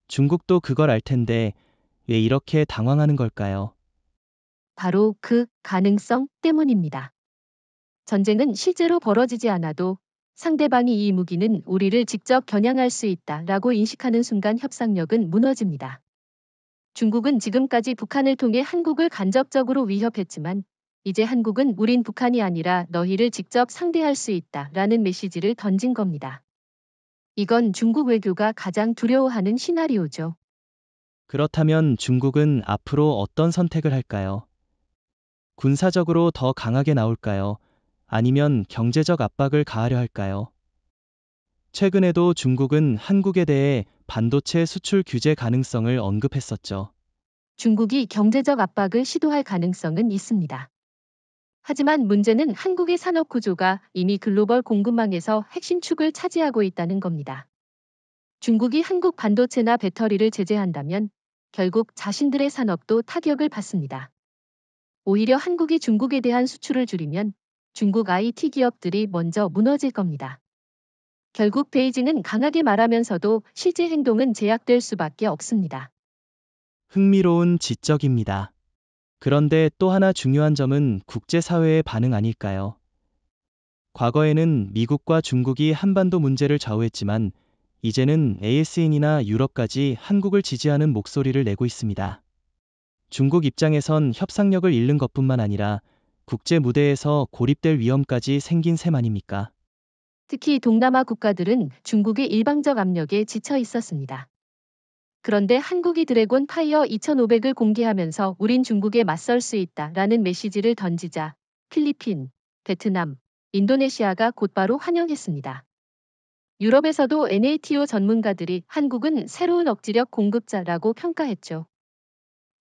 중국도 그걸 알 텐데 왜 이렇게 당황하는 걸까요? 바로 그 가능성 때문입니다. 전쟁은 실제로 벌어지지 않아도 상대방이 이 무기는 우리를 직접 겨냥할 수 있다라고 인식하는 순간 협상력은 무너집니다. 중국은 지금까지 북한을 통해 한국을 간접적으로 위협했지만 이제 한국은 우린 북한이 아니라 너희를 직접 상대할 수 있다라는 메시지를 던진 겁니다. 이건 중국 외교가 가장 두려워하는 시나리오죠. 그렇다면 중국은 앞으로 어떤 선택을 할까요? 군사적으로 더 강하게 나올까요? 아니면 경제적 압박을 가하려 할까요? 최근에도 중국은 한국에 대해 반도체 수출 규제 가능성을 언급했었죠. 중국이 경제적 압박을 시도할 가능성은 있습니다. 하지만 문제는 한국의 산업 구조가 이미 글로벌 공급망에서 핵심 축을 차지하고 있다는 겁니다. 중국이 한국 반도체나 배터리를 제재한다면 결국 자신들의 산업도 타격을 받습니다. 오히려 한국이 중국에 대한 수출을 줄이면 중국 IT 기업들이 먼저 무너질 겁니다. 결국 베이징은 강하게 말하면서도 실제 행동은 제약될 수밖에 없습니다. 흥미로운 지적입니다. 그런데 또 하나 중요한 점은 국제사회의 반응 아닐까요? 과거에는 미국과 중국이 한반도 문제를 좌우했지만 이제는 ASEAN이나 유럽까지 한국을 지지하는 목소리를 내고 있습니다. 중국 입장에선 협상력을 잃는 것뿐만 아니라 국제 무대에서 고립될 위험까지 생긴 셈 아닙니까? 특히 동남아 국가들은 중국의 일방적 압력에 지쳐 있었습니다. 그런데 한국이 드래곤 파이어 2500을 공개하면서 우린 중국에 맞설 수 있다라는 메시지를 던지자 필리핀, 베트남, 인도네시아가 곧바로 환영했습니다. 유럽에서도 NATO 전문가들이 한국은 새로운 억지력 공급자라고 평가했죠.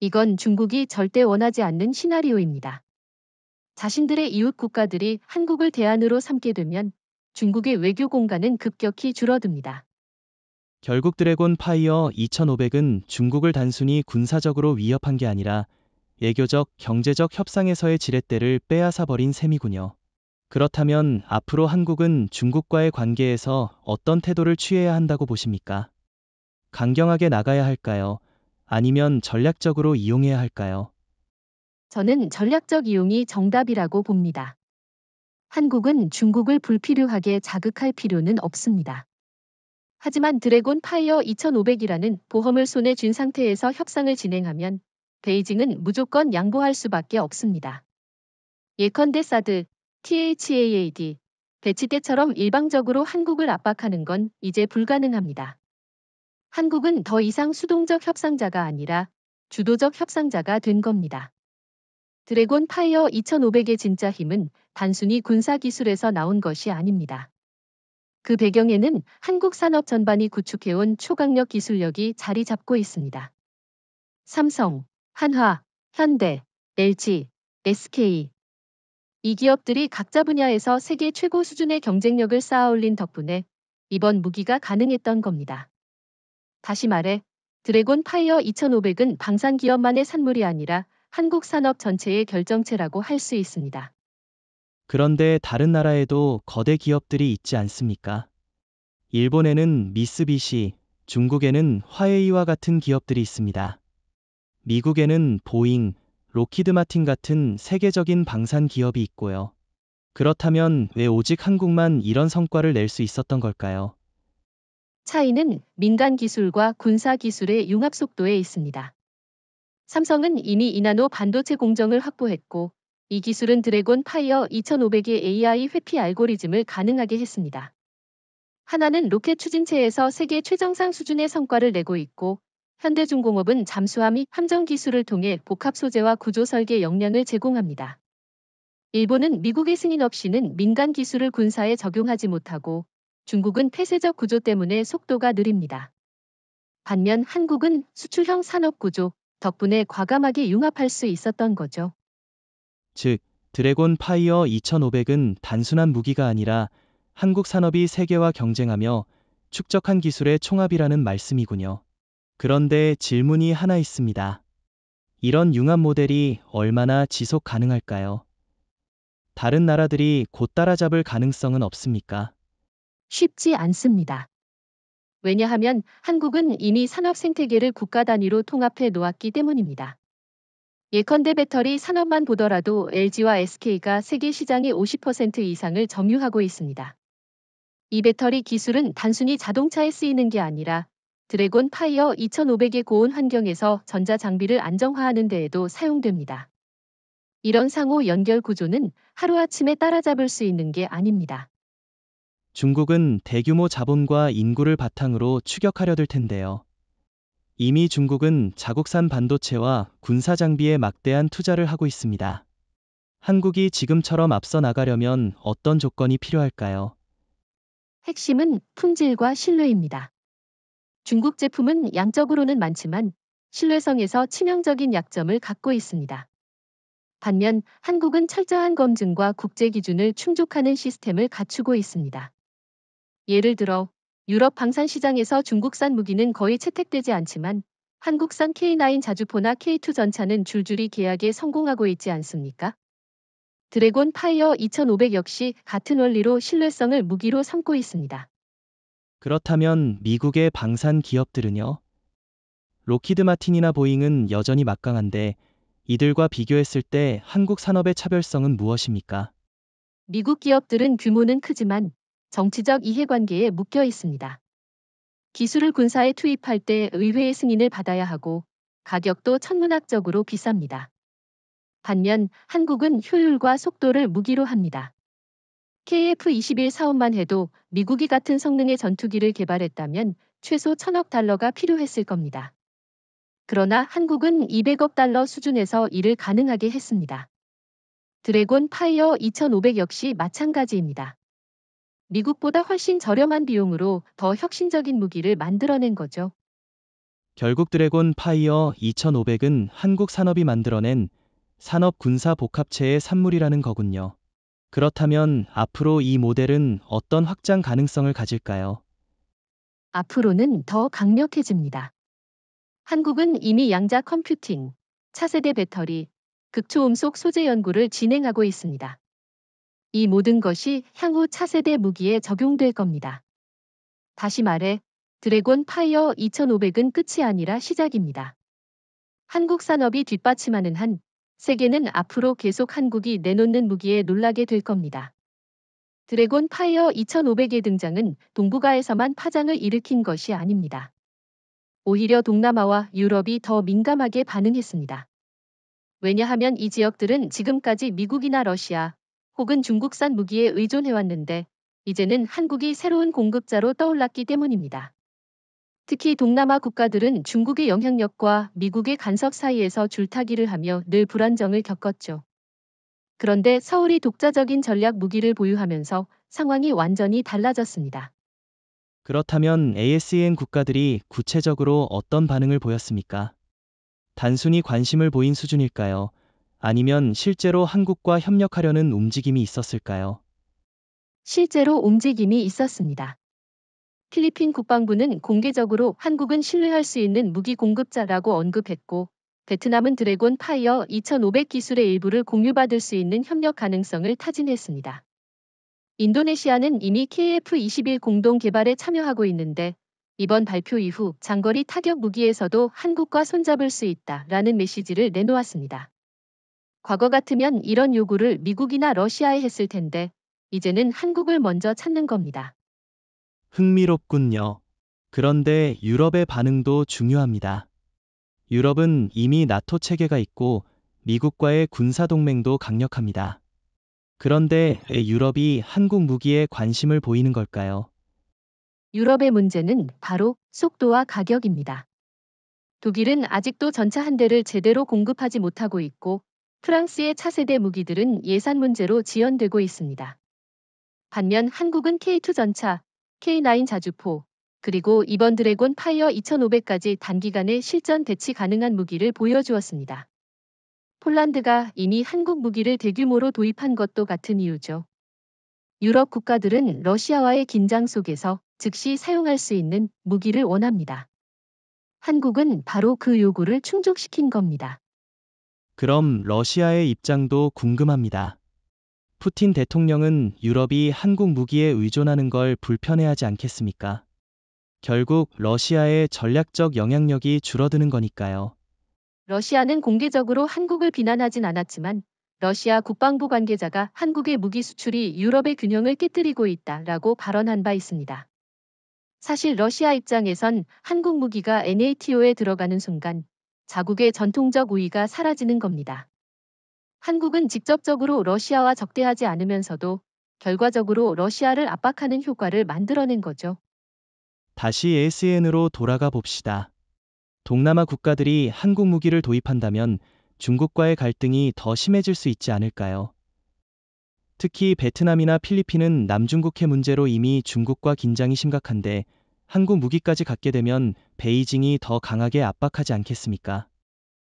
이건 중국이 절대 원하지 않는 시나리오입니다. 자신들의 이웃 국가들이 한국을 대안으로 삼게 되면 중국의 외교 공간은 급격히 줄어듭니다. 결국 드래곤 파이어 2500은 중국을 단순히 군사적으로 위협한 게 아니라 외교적, 경제적 협상에서의 지렛대를 빼앗아 버린 셈이군요. 그렇다면 앞으로 한국은 중국과의 관계에서 어떤 태도를 취해야 한다고 보십니까? 강경하게 나가야 할까요? 아니면 전략적으로 이용해야 할까요? 저는 전략적 이용이 정답이라고 봅니다. 한국은 중국을 불필요하게 자극할 필요는 없습니다. 하지만 드래곤 파이어 2500이라는 보험을 손에 쥔 상태에서 협상을 진행하면 베이징은 무조건 양보할 수밖에 없습니다. 예컨대 사드, THAAD, 배치 때처럼 일방적으로 한국을 압박하는 건 이제 불가능합니다. 한국은 더 이상 수동적 협상자가 아니라 주도적 협상자가 된 겁니다. 드래곤 파이어 2500의 진짜 힘은 단순히 군사 기술에서 나온 것이 아닙니다. 그 배경에는 한국 산업 전반이 구축해온 초강력 기술력이 자리 잡고 있습니다. 삼성, 한화, 현대, LG, SK. 이 기업들이 각자 분야에서 세계 최고 수준의 경쟁력을 쌓아올린 덕분에 이번 무기가 가능했던 겁니다. 다시 말해, 드래곤 파이어 2500은 방산 기업만의 산물이 아니라 한국 산업 전체의 결정체라고 할 수 있습니다. 그런데 다른 나라에도 거대 기업들이 있지 않습니까? 일본에는 미쓰비시, 중국에는 화웨이와 같은 기업들이 있습니다. 미국에는 보잉, 로키드 마틴 같은 세계적인 방산 기업이 있고요. 그렇다면 왜 오직 한국만 이런 성과를 낼 수 있었던 걸까요? 차이는 민간 기술과 군사 기술의 융합 속도에 있습니다. 삼성은 이미 이나노 반도체 공정을 확보했고, 이 기술은 드래곤 파이어 2500의 AI 회피 알고리즘을 가능하게 했습니다. 하나는 로켓 추진체에서 세계 최정상 수준의 성과를 내고 있고, 현대중공업은 잠수함 및 함정 기술을 통해 복합 소재와 구조 설계 역량을 제공합니다. 일본은 미국의 승인 없이는 민간 기술을 군사에 적용하지 못하고, 중국은 폐쇄적 구조 때문에 속도가 느립니다. 반면 한국은 수출형 산업 구조 덕분에 과감하게 융합할 수 있었던 거죠. 즉, 드래곤 파이어 2500은 단순한 무기가 아니라 한국 산업이 세계와 경쟁하며 축적한 기술의 총합이라는 말씀이군요. 그런데 질문이 하나 있습니다. 이런 융합 모델이 얼마나 지속 가능할까요? 다른 나라들이 곧 따라잡을 가능성은 없습니까? 쉽지 않습니다. 왜냐하면 한국은 이미 산업 생태계를 국가 단위로 통합해 놓았기 때문입니다. 예컨대 배터리 산업만 보더라도 LG와 SK가 세계 시장의 50% 이상을 점유하고 있습니다. 이 배터리 기술은 단순히 자동차에 쓰이는 게 아니라 드래곤 파이어 2500의 고온 환경에서 전자 장비를 안정화하는 데에도 사용됩니다. 이런 상호 연결 구조는 하루아침에 따라잡을 수 있는 게 아닙니다. 중국은 대규모 자본과 인구를 바탕으로 추격하려 들 텐데요. 이미 중국은 자국산 반도체와 군사 장비에 막대한 투자를 하고 있습니다. 한국이 지금처럼 앞서 나가려면 어떤 조건이 필요할까요? 핵심은 품질과 신뢰입니다. 중국 제품은 양적으로는 많지만 신뢰성에서 치명적인 약점을 갖고 있습니다. 반면 한국은 철저한 검증과 국제 기준을 충족하는 시스템을 갖추고 있습니다. 예를 들어 유럽 방산 시장에서 중국산 무기는 거의 채택되지 않지만 한국산 K9 자주포나 K2 전차는 줄줄이 계약에 성공하고 있지 않습니까? 드래곤 파이어 2500 역시 같은 원리로 신뢰성을 무기로 삼고 있습니다. 그렇다면 미국의 방산 기업들은요? 로키드 마틴이나 보잉은 여전히 막강한데 이들과 비교했을 때 한국 산업의 차별성은 무엇입니까? 미국 기업들은 규모는 크지만 정치적 이해관계에 묶여 있습니다. 기술을 군사에 투입할 때 의회의 승인을 받아야 하고 가격도 천문학적으로 비쌉니다. 반면 한국은 효율과 속도를 무기로 합니다. KF-21 사업만 해도 미국이 같은 성능의 전투기를 개발했다면 최소 1000억 달러가 필요했을 겁니다. 그러나 한국은 200억 달러 수준에서 이를 가능하게 했습니다. 드래곤 파이어 2500 역시 마찬가지입니다. 미국보다 훨씬 저렴한 비용으로 더 혁신적인 무기를 만들어낸 거죠. 결국 드래곤 파이어 2500은 한국 산업이 만들어낸 산업 군사 복합체의 산물이라는 거군요. 그렇다면 앞으로 이 모델은 어떤 확장 가능성을 가질까요? 앞으로는 더 강력해집니다. 한국은 이미 양자 컴퓨팅, 차세대 배터리, 극초음속 소재 연구를 진행하고 있습니다. 이 모든 것이 향후 차세대 무기에 적용될 겁니다. 다시 말해, 드래곤 파이어 2500은 끝이 아니라 시작입니다. 한국 산업이 뒷받침하는 한, 세계는 앞으로 계속 한국이 내놓는 무기에 놀라게 될 겁니다. 드래곤 파이어 2500의 등장은 동북아에서만 파장을 일으킨 것이 아닙니다. 오히려 동남아와 유럽이 더 민감하게 반응했습니다. 왜냐하면 이 지역들은 지금까지 미국이나 러시아 혹은 중국산 무기에 의존해왔는데 이제는 한국이 새로운 공급자로 떠올랐기 때문입니다. 특히 동남아 국가들은 중국의 영향력과 미국의 간섭 사이에서 줄타기를 하며 늘 불안정을 겪었죠. 그런데 서울이 독자적인 전략 무기를 보유하면서 상황이 완전히 달라졌습니다. 그렇다면 ASEAN 국가들이 구체적으로 어떤 반응을 보였습니까? 단순히 관심을 보인 수준일까요? 아니면 실제로 한국과 협력하려는 움직임이 있었을까요? 실제로 움직임이 있었습니다. 필리핀 국방부는 공개적으로 한국은 신뢰할 수 있는 무기 공급자라고 언급했고, 베트남은 드래곤 파이어 2500 기술의 일부를 공유받을 수 있는 협력 가능성을 타진했습니다. 인도네시아는 이미 KF-21 공동 개발에 참여하고 있는데, 이번 발표 이후 장거리 타격 무기에서도 한국과 손잡을 수 있다라는 메시지를 내놓았습니다. 과거 같으면 이런 요구를 미국이나 러시아에 했을 텐데, 이제는 한국을 먼저 찾는 겁니다. 흥미롭군요. 그런데 유럽의 반응도 중요합니다. 유럽은 이미 나토 체계가 있고 미국과의 군사동맹도 강력합니다. 그런데 왜 유럽이 한국 무기에 관심을 보이는 걸까요? 유럽의 문제는 바로 속도와 가격입니다. 독일은 아직도 전차 한 대를 제대로 공급하지 못하고 있고 프랑스의 차세대 무기들은 예산 문제로 지연되고 있습니다. 반면 한국은 K2 전차, K9 자주포, 그리고 이번 드래곤 파이어 2500까지 단기간에 실전 배치 가능한 무기를 보여주었습니다. 폴란드가 이미 한국 무기를 대규모로 도입한 것도 같은 이유죠. 유럽 국가들은 러시아와의 긴장 속에서 즉시 사용할 수 있는 무기를 원합니다. 한국은 바로 그 요구를 충족시킨 겁니다. 그럼 러시아의 입장도 궁금합니다. 푸틴 대통령은 유럽이 한국 무기에 의존하는 걸 불편해하지 않겠습니까? 결국 러시아의 전략적 영향력이 줄어드는 거니까요. 러시아는 공개적으로 한국을 비난하진 않았지만 러시아 국방부 관계자가 한국의 무기 수출이 유럽의 균형을 깨뜨리고 있다라고 발언한 바 있습니다. 사실 러시아 입장에선 한국 무기가 NATO에 들어가는 순간 자국의 전통적 우위가 사라지는 겁니다. 한국은 직접적으로 러시아와 적대하지 않으면서도 결과적으로 러시아를 압박하는 효과를 만들어낸 거죠. 다시 ASEAN으로 돌아가 봅시다. 동남아 국가들이 한국 무기를 도입한다면 중국과의 갈등이 더 심해질 수 있지 않을까요? 특히 베트남이나 필리핀은 남중국해 문제로 이미 중국과 긴장이 심각한데 한국 무기까지 갖게 되면 베이징이 더 강하게 압박하지 않겠습니까?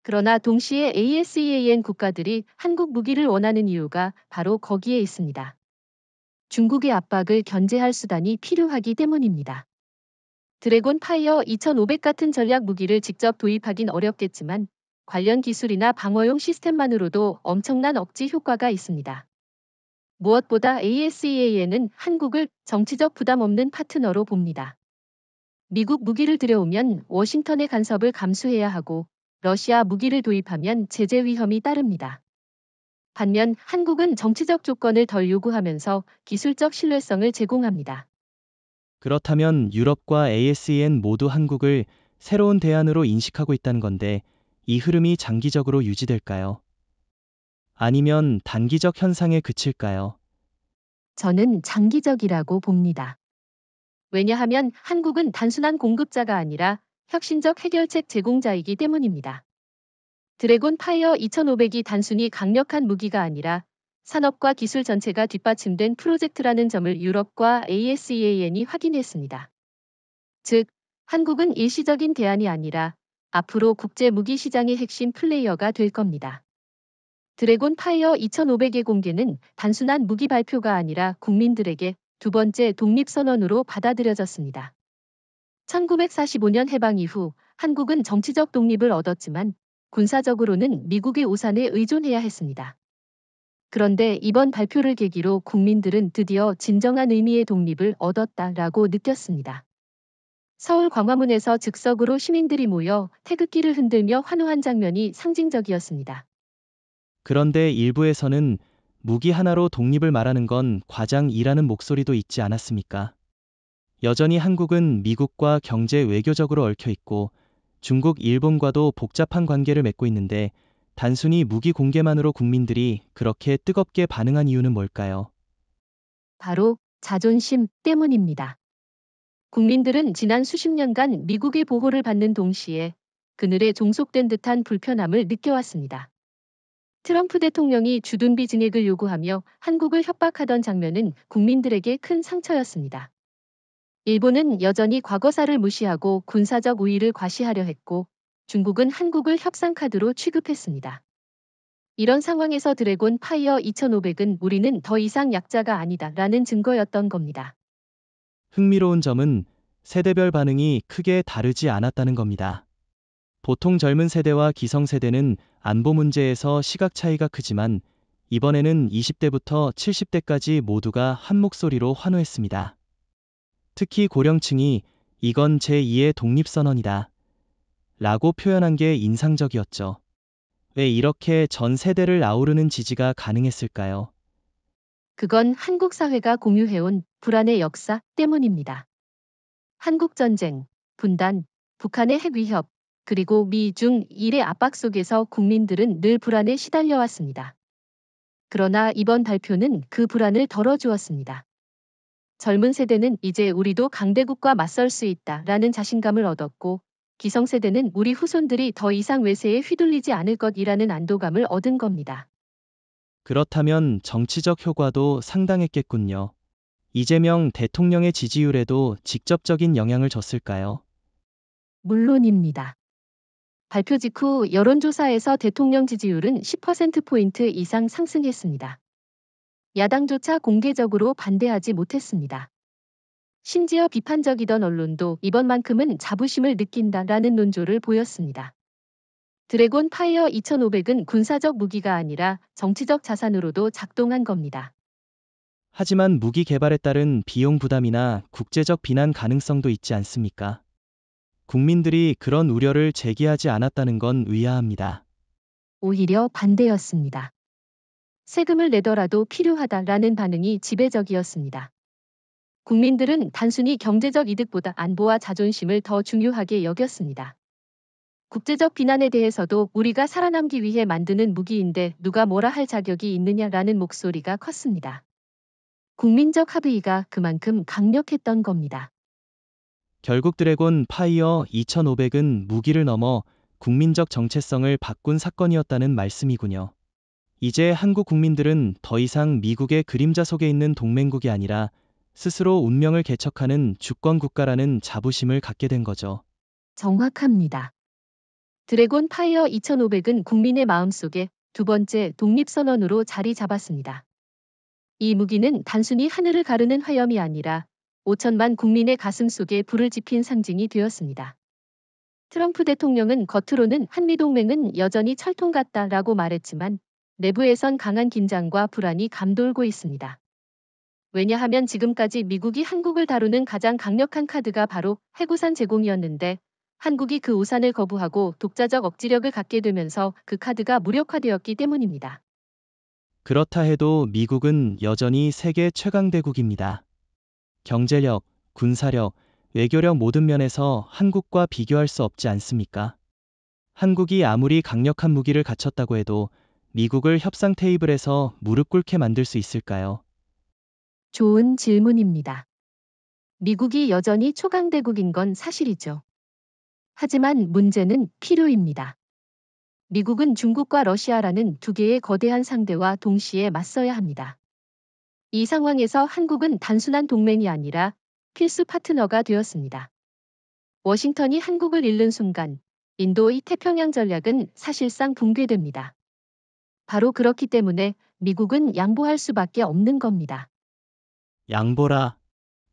그러나 동시에 ASEAN 국가들이 한국 무기를 원하는 이유가 바로 거기에 있습니다. 중국의 압박을 견제할 수단이 필요하기 때문입니다. 드래곤 파이어 2500 같은 전략 무기를 직접 도입하긴 어렵겠지만 관련 기술이나 방어용 시스템만으로도 엄청난 억지 효과가 있습니다. 무엇보다 ASEAN은 한국을 정치적 부담 없는 파트너로 봅니다. 미국 무기를 들여오면 워싱턴의 간섭을 감수해야 하고 러시아 무기를 도입하면 제재 위험이 따릅니다. 반면 한국은 정치적 조건을 덜 요구하면서 기술적 신뢰성을 제공합니다. 그렇다면 유럽과 ASEAN 모두 한국을 새로운 대안으로 인식하고 있다는 건데 이 흐름이 장기적으로 유지될까요? 아니면 단기적 현상에 그칠까요? 저는 장기적이라고 봅니다. 왜냐하면 한국은 단순한 공급자가 아니라 혁신적 해결책 제공자이기 때문입니다. 드래곤 파이어 2500이 단순히 강력한 무기가 아니라 산업과 기술 전체가 뒷받침된 프로젝트라는 점을 유럽과 ASEAN이 확인했습니다. 즉, 한국은 일시적인 대안이 아니라 앞으로 국제 무기 시장의 핵심 플레이어가 될 겁니다. 드래곤 파이어 2500의 공개는 단순한 무기 발표가 아니라 국민들에게 두 번째 독립선언으로 받아들여졌습니다. 1945년 해방 이후 한국은 정치적 독립을 얻었지만 군사적으로는 미국의 우산에 의존해야 했습니다. 그런데 이번 발표를 계기로 국민들은 드디어 진정한 의미의 독립을 얻었다라고 느꼈습니다. 서울 광화문에서 즉석으로 시민들이 모여 태극기를 흔들며 환호한 장면이 상징적이었습니다. 그런데 일부에서는 무기 하나로 독립을 말하는 건 과장이라는 목소리도 있지 않았습니까? 여전히 한국은 미국과 경제 외교적으로 얽혀 있고 중국, 일본과도 복잡한 관계를 맺고 있는데 단순히 무기 공개만으로 국민들이 그렇게 뜨겁게 반응한 이유는 뭘까요? 바로 자존심 때문입니다. 국민들은 지난 수십 년간 미국의 보호를 받는 동시에 그늘에 종속된 듯한 불편함을 느껴왔습니다. 트럼프 대통령이 주둔비 증액을 요구하며 한국을 협박하던 장면은 국민들에게 큰 상처였습니다. 일본은 여전히 과거사를 무시하고 군사적 우위를 과시하려 했고 중국은 한국을 협상 카드로 취급했습니다. 이런 상황에서 드래곤 파이어 2500은 우리는 더 이상 약자가 아니다라는 증거였던 겁니다. 흥미로운 점은 세대별 반응이 크게 다르지 않았다는 겁니다. 보통 젊은 세대와 기성세대는 안보 문제에서 시각 차이가 크지만 이번에는 20대부터 70대까지 모두가 한 목소리로 환호했습니다. 특히 고령층이 이건 제2의 독립선언이다 라고 표현한 게 인상적이었죠. 왜 이렇게 전 세대를 아우르는 지지가 가능했을까요? 그건 한국 사회가 공유해온 불안의 역사 때문입니다. 한국전쟁, 분단, 북한의 핵 위협, 그리고 미-중 일의 압박 속에서 국민들은 늘 불안에 시달려왔습니다. 그러나 이번 발표는 그 불안을 덜어주었습니다. 젊은 세대는 이제 우리도 강대국과 맞설 수 있다라는 자신감을 얻었고 기성세대는 우리 후손들이 더 이상 외세에 휘둘리지 않을 것이라는 안도감을 얻은 겁니다. 그렇다면 정치적 효과도 상당했겠군요. 이재명 대통령의 지지율에도 직접적인 영향을 줬을까요? 물론입니다. 발표 직후 여론조사에서 대통령 지지율은 10%포인트 이상 상승했습니다. 야당조차 공개적으로 반대하지 못했습니다. 심지어 비판적이던 언론도 이번만큼은 자부심을 느낀다라는 논조를 보였습니다. 드래곤 파이어 2500은 군사적 무기가 아니라 정치적 자산으로도 작동한 겁니다. 하지만 무기 개발에 따른 비용 부담이나 국제적 비난 가능성도 있지 않습니까? 국민들이 그런 우려를 제기하지 않았다는 건 의아합니다. 오히려 반대였습니다. 세금을 내더라도 필요하다라는 반응이 지배적이었습니다. 국민들은 단순히 경제적 이득보다 안보와 자존심을 더 중요하게 여겼습니다. 국제적 비난에 대해서도 우리가 살아남기 위해 만드는 무기인데 누가 뭐라 할 자격이 있느냐라는 목소리가 컸습니다. 국민적 합의가 그만큼 강력했던 겁니다. 결국 드래곤 파이어 2500은 무기를 넘어 국민적 정체성을 바꾼 사건이었다는 말씀이군요. 이제 한국 국민들은 더 이상 미국의 그림자 속에 있는 동맹국이 아니라 스스로 운명을 개척하는 주권 국가라는 자부심을 갖게 된 거죠. 정확합니다. 드래곤 파이어 2500은 국민의 마음속에 두 번째 독립선언으로 자리 잡았습니다. 이 무기는 단순히 하늘을 가르는 화염이 아니라 5천만 국민의 가슴 속에 불을 지핀 상징이 되었습니다. 트럼프 대통령은 겉으로는 한미동맹은 여전히 철통 같다라고 말했지만 내부에선 강한 긴장과 불안이 감돌고 있습니다. 왜냐하면 지금까지 미국이 한국을 다루는 가장 강력한 카드가 바로 해구산 제공이었는데 한국이 그 우산을 거부하고 독자적 억지력을 갖게 되면서 그 카드가 무력화되었기 때문입니다. 그렇다 해도 미국은 여전히 세계 최강대국입니다. 경제력, 군사력, 외교력 모든 면에서 한국과 비교할 수 없지 않습니까? 한국이 아무리 강력한 무기를 갖췄다고 해도 미국을 협상 테이블에서 무릎 꿇게 만들 수 있을까요? 좋은 질문입니다. 미국이 여전히 초강대국인 건 사실이죠. 하지만 문제는 필요입니다. 미국은 중국과 러시아라는 두 개의 거대한 상대와 동시에 맞서야 합니다. 이 상황에서 한국은 단순한 동맹이 아니라 필수 파트너가 되었습니다. 워싱턴이 한국을 잃는 순간 인도의 태평양 전략은 사실상 붕괴됩니다. 바로 그렇기 때문에 미국은 양보할 수밖에 없는 겁니다. 양보라.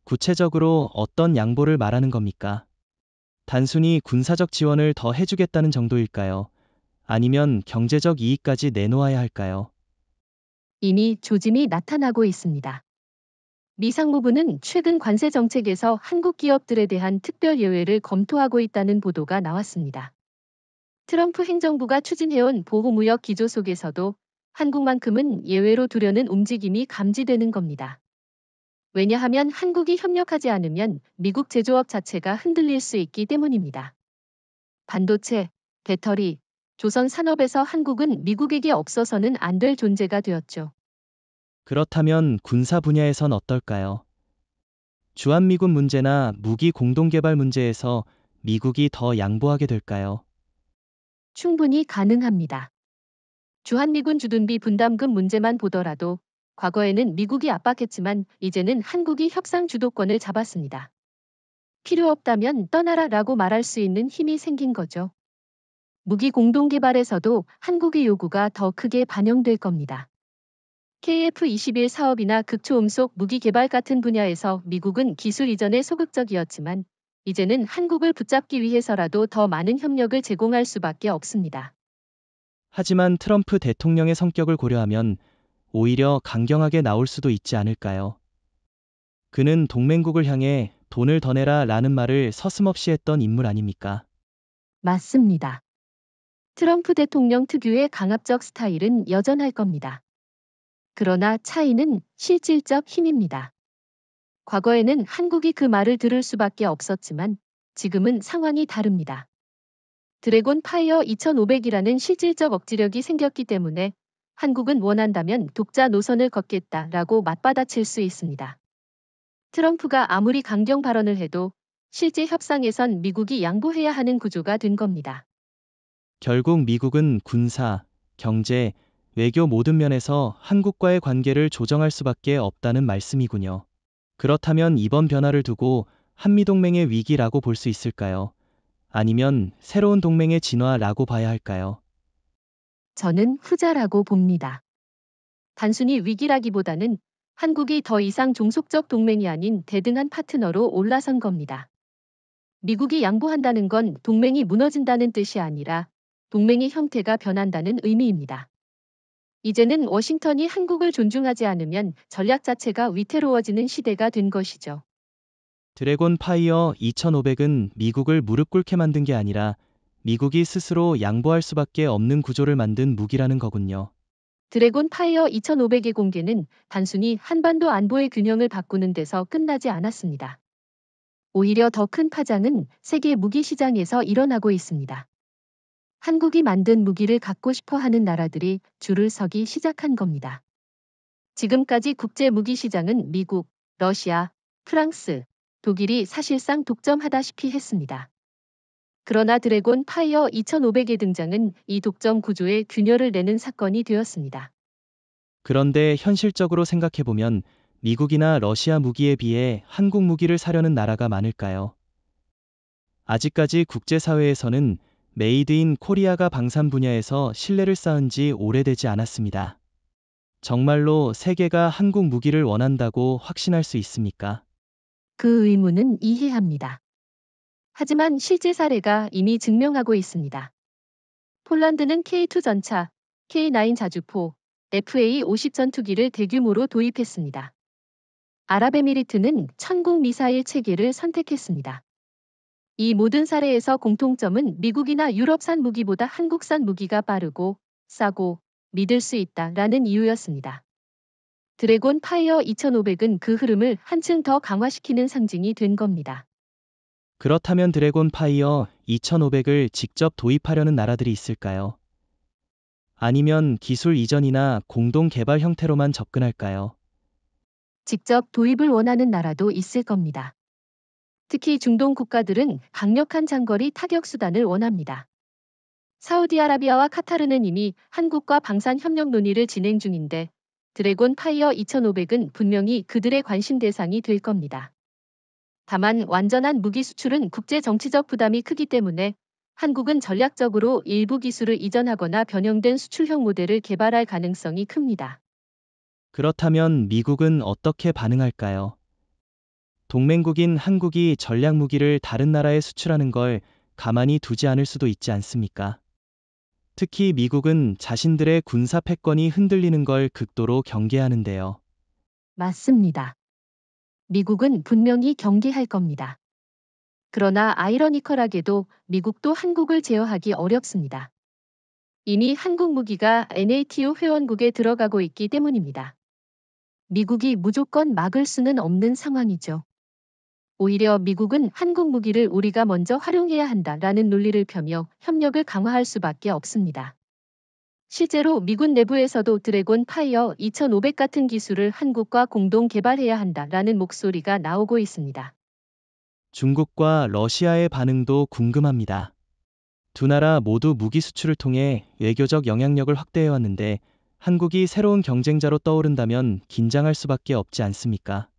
구체적으로 어떤 양보를 말하는 겁니까? 단순히 군사적 지원을 더 해주겠다는 정도일까요? 아니면 경제적 이익까지 내놓아야 할까요? 이미 조짐이 나타나고 있습니다. 미 상무부는 최근 관세 정책에서 한국 기업들에 대한 특별 예외를 검토하고 있다는 보도가 나왔습니다. 트럼프 행정부가 추진해온 보호무역 기조 속에서도 한국만큼은 예외로 두려는 움직임이 감지되는 겁니다. 왜냐하면 한국이 협력하지 않으면 미국 제조업 자체가 흔들릴 수 있기 때문입니다. 반도체, 배터리, 조선 산업에서 한국은 미국에게 없어서는 안 될 존재가 되었죠. 그렇다면 군사 분야에선 어떨까요? 주한미군 문제나 무기 공동개발 문제에서 미국이 더 양보하게 될까요? 충분히 가능합니다. 주한미군 주둔비 분담금 문제만 보더라도 과거에는 미국이 압박했지만 이제는 한국이 협상 주도권을 잡았습니다. 필요 없다면 떠나라라고 말할 수 있는 힘이 생긴 거죠. 무기 공동 개발에서도 한국의 요구가 더 크게 반영될 겁니다. KF-21 사업이나 극초음속 무기 개발 같은 분야에서 미국은 기술 이전에 소극적이었지만 이제는 한국을 붙잡기 위해서라도 더 많은 협력을 제공할 수밖에 없습니다. 하지만 트럼프 대통령의 성격을 고려하면 오히려 강경하게 나올 수도 있지 않을까요? 그는 동맹국을 향해 돈을 더 내라 라는 말을 서슴없이 했던 인물 아닙니까? 맞습니다. 트럼프 대통령 특유의 강압적 스타일은 여전할 겁니다. 그러나 차이는 실질적 힘입니다. 과거에는 한국이 그 말을 들을 수밖에 없었지만 지금은 상황이 다릅니다. 드래곤 파이어 2500이라는 실질적 억지력이 생겼기 때문에 한국은 원한다면 독자 노선을 걷겠다라고 맞받아칠 수 있습니다. 트럼프가 아무리 강경 발언을 해도 실제 협상에선 미국이 양보해야 하는 구조가 된 겁니다. 결국 미국은 군사, 경제, 외교 모든 면에서 한국과의 관계를 조정할 수밖에 없다는 말씀이군요. 그렇다면 이번 변화를 두고 한미동맹의 위기라고 볼 수 있을까요? 아니면 새로운 동맹의 진화라고 봐야 할까요? 저는 후자라고 봅니다. 단순히 위기라기보다는 한국이 더 이상 종속적 동맹이 아닌 대등한 파트너로 올라선 겁니다. 미국이 양보한다는 건 동맹이 무너진다는 뜻이 아니라 동맹의 형태가 변한다는 의미입니다. 이제는 워싱턴이 한국을 존중하지 않으면 전략 자체가 위태로워지는 시대가 된 것이죠. 드래곤 파이어 2500은 미국을 무릎 꿇게 만든 게 아니라 미국이 스스로 양보할 수밖에 없는 구조를 만든 무기라는 거군요. 드래곤 파이어 2500의 공개는 단순히 한반도 안보의 균형을 바꾸는 데서 끝나지 않았습니다. 오히려 더 큰 파장은 세계 무기 시장에서 일어나고 있습니다. 한국이 만든 무기를 갖고 싶어 하는 나라들이 줄을 서기 시작한 겁니다. 지금까지 국제 무기 시장은 미국, 러시아, 프랑스, 독일이 사실상 독점하다시피 했습니다. 그러나 드래곤 파이어 2500의 등장은 이 독점 구조에 균열을 내는 사건이 되었습니다. 그런데 현실적으로 생각해보면 미국이나 러시아 무기에 비해 한국 무기를 사려는 나라가 많을까요? 아직까지 국제사회에서는 메이드 인 코리아가 방산 분야에서 신뢰를 쌓은 지 오래되지 않았습니다. 정말로 세계가 한국 무기를 원한다고 확신할 수 있습니까? 그 의문은 이해합니다. 하지만 실제 사례가 이미 증명하고 있습니다. 폴란드는 K2 전차, K9 자주포, FA-50 전투기를 대규모로 도입했습니다. 아랍에미리트는 천국 미사일 체계를 선택했습니다. 이 모든 사례에서 공통점은 미국이나 유럽산 무기보다 한국산 무기가 빠르고 싸고 믿을 수 있다라는 이유였습니다. 드래곤 파이어 2500은 그 흐름을 한층 더 강화시키는 상징이 된 겁니다. 그렇다면 드래곤 파이어 2500을 직접 도입하려는 나라들이 있을까요? 아니면 기술 이전이나 공동 개발 형태로만 접근할까요? 직접 도입을 원하는 나라도 있을 겁니다. 특히 중동 국가들은 강력한 장거리 타격 수단을 원합니다. 사우디아라비아와 카타르는 이미 한국과 방산 협력 논의를 진행 중인데 드래곤 파이어 2500은 분명히 그들의 관심 대상이 될 겁니다. 다만 완전한 무기 수출은 국제 정치적 부담이 크기 때문에 한국은 전략적으로 일부 기술을 이전하거나 변형된 수출형 모델을 개발할 가능성이 큽니다. 그렇다면 미국은 어떻게 반응할까요? 동맹국인 한국이 전략 무기를 다른 나라에 수출하는 걸 가만히 두지 않을 수도 있지 않습니까? 특히 미국은 자신들의 군사 패권이 흔들리는 걸 극도로 경계하는데요. 맞습니다. 미국은 분명히 경계할 겁니다. 그러나 아이러니컬하게도 미국도 한국을 제어하기 어렵습니다. 이미 한국 무기가 NATO 회원국에 들어가고 있기 때문입니다. 미국이 무조건 막을 수는 없는 상황이죠. 오히려 미국은 한국 무기를 우리가 먼저 활용해야 한다라는 논리를 펴며 협력을 강화할 수밖에 없습니다. 실제로 미군 내부에서도 드래곤 파이어 2500 같은 기술을 한국과 공동 개발해야 한다라는 목소리가 나오고 있습니다. 중국과 러시아의 반응도 궁금합니다. 두 나라 모두 무기 수출을 통해 외교적 영향력을 확대해왔는데 한국이 새로운 경쟁자로 떠오른다면 긴장할 수밖에 없지 않습니까?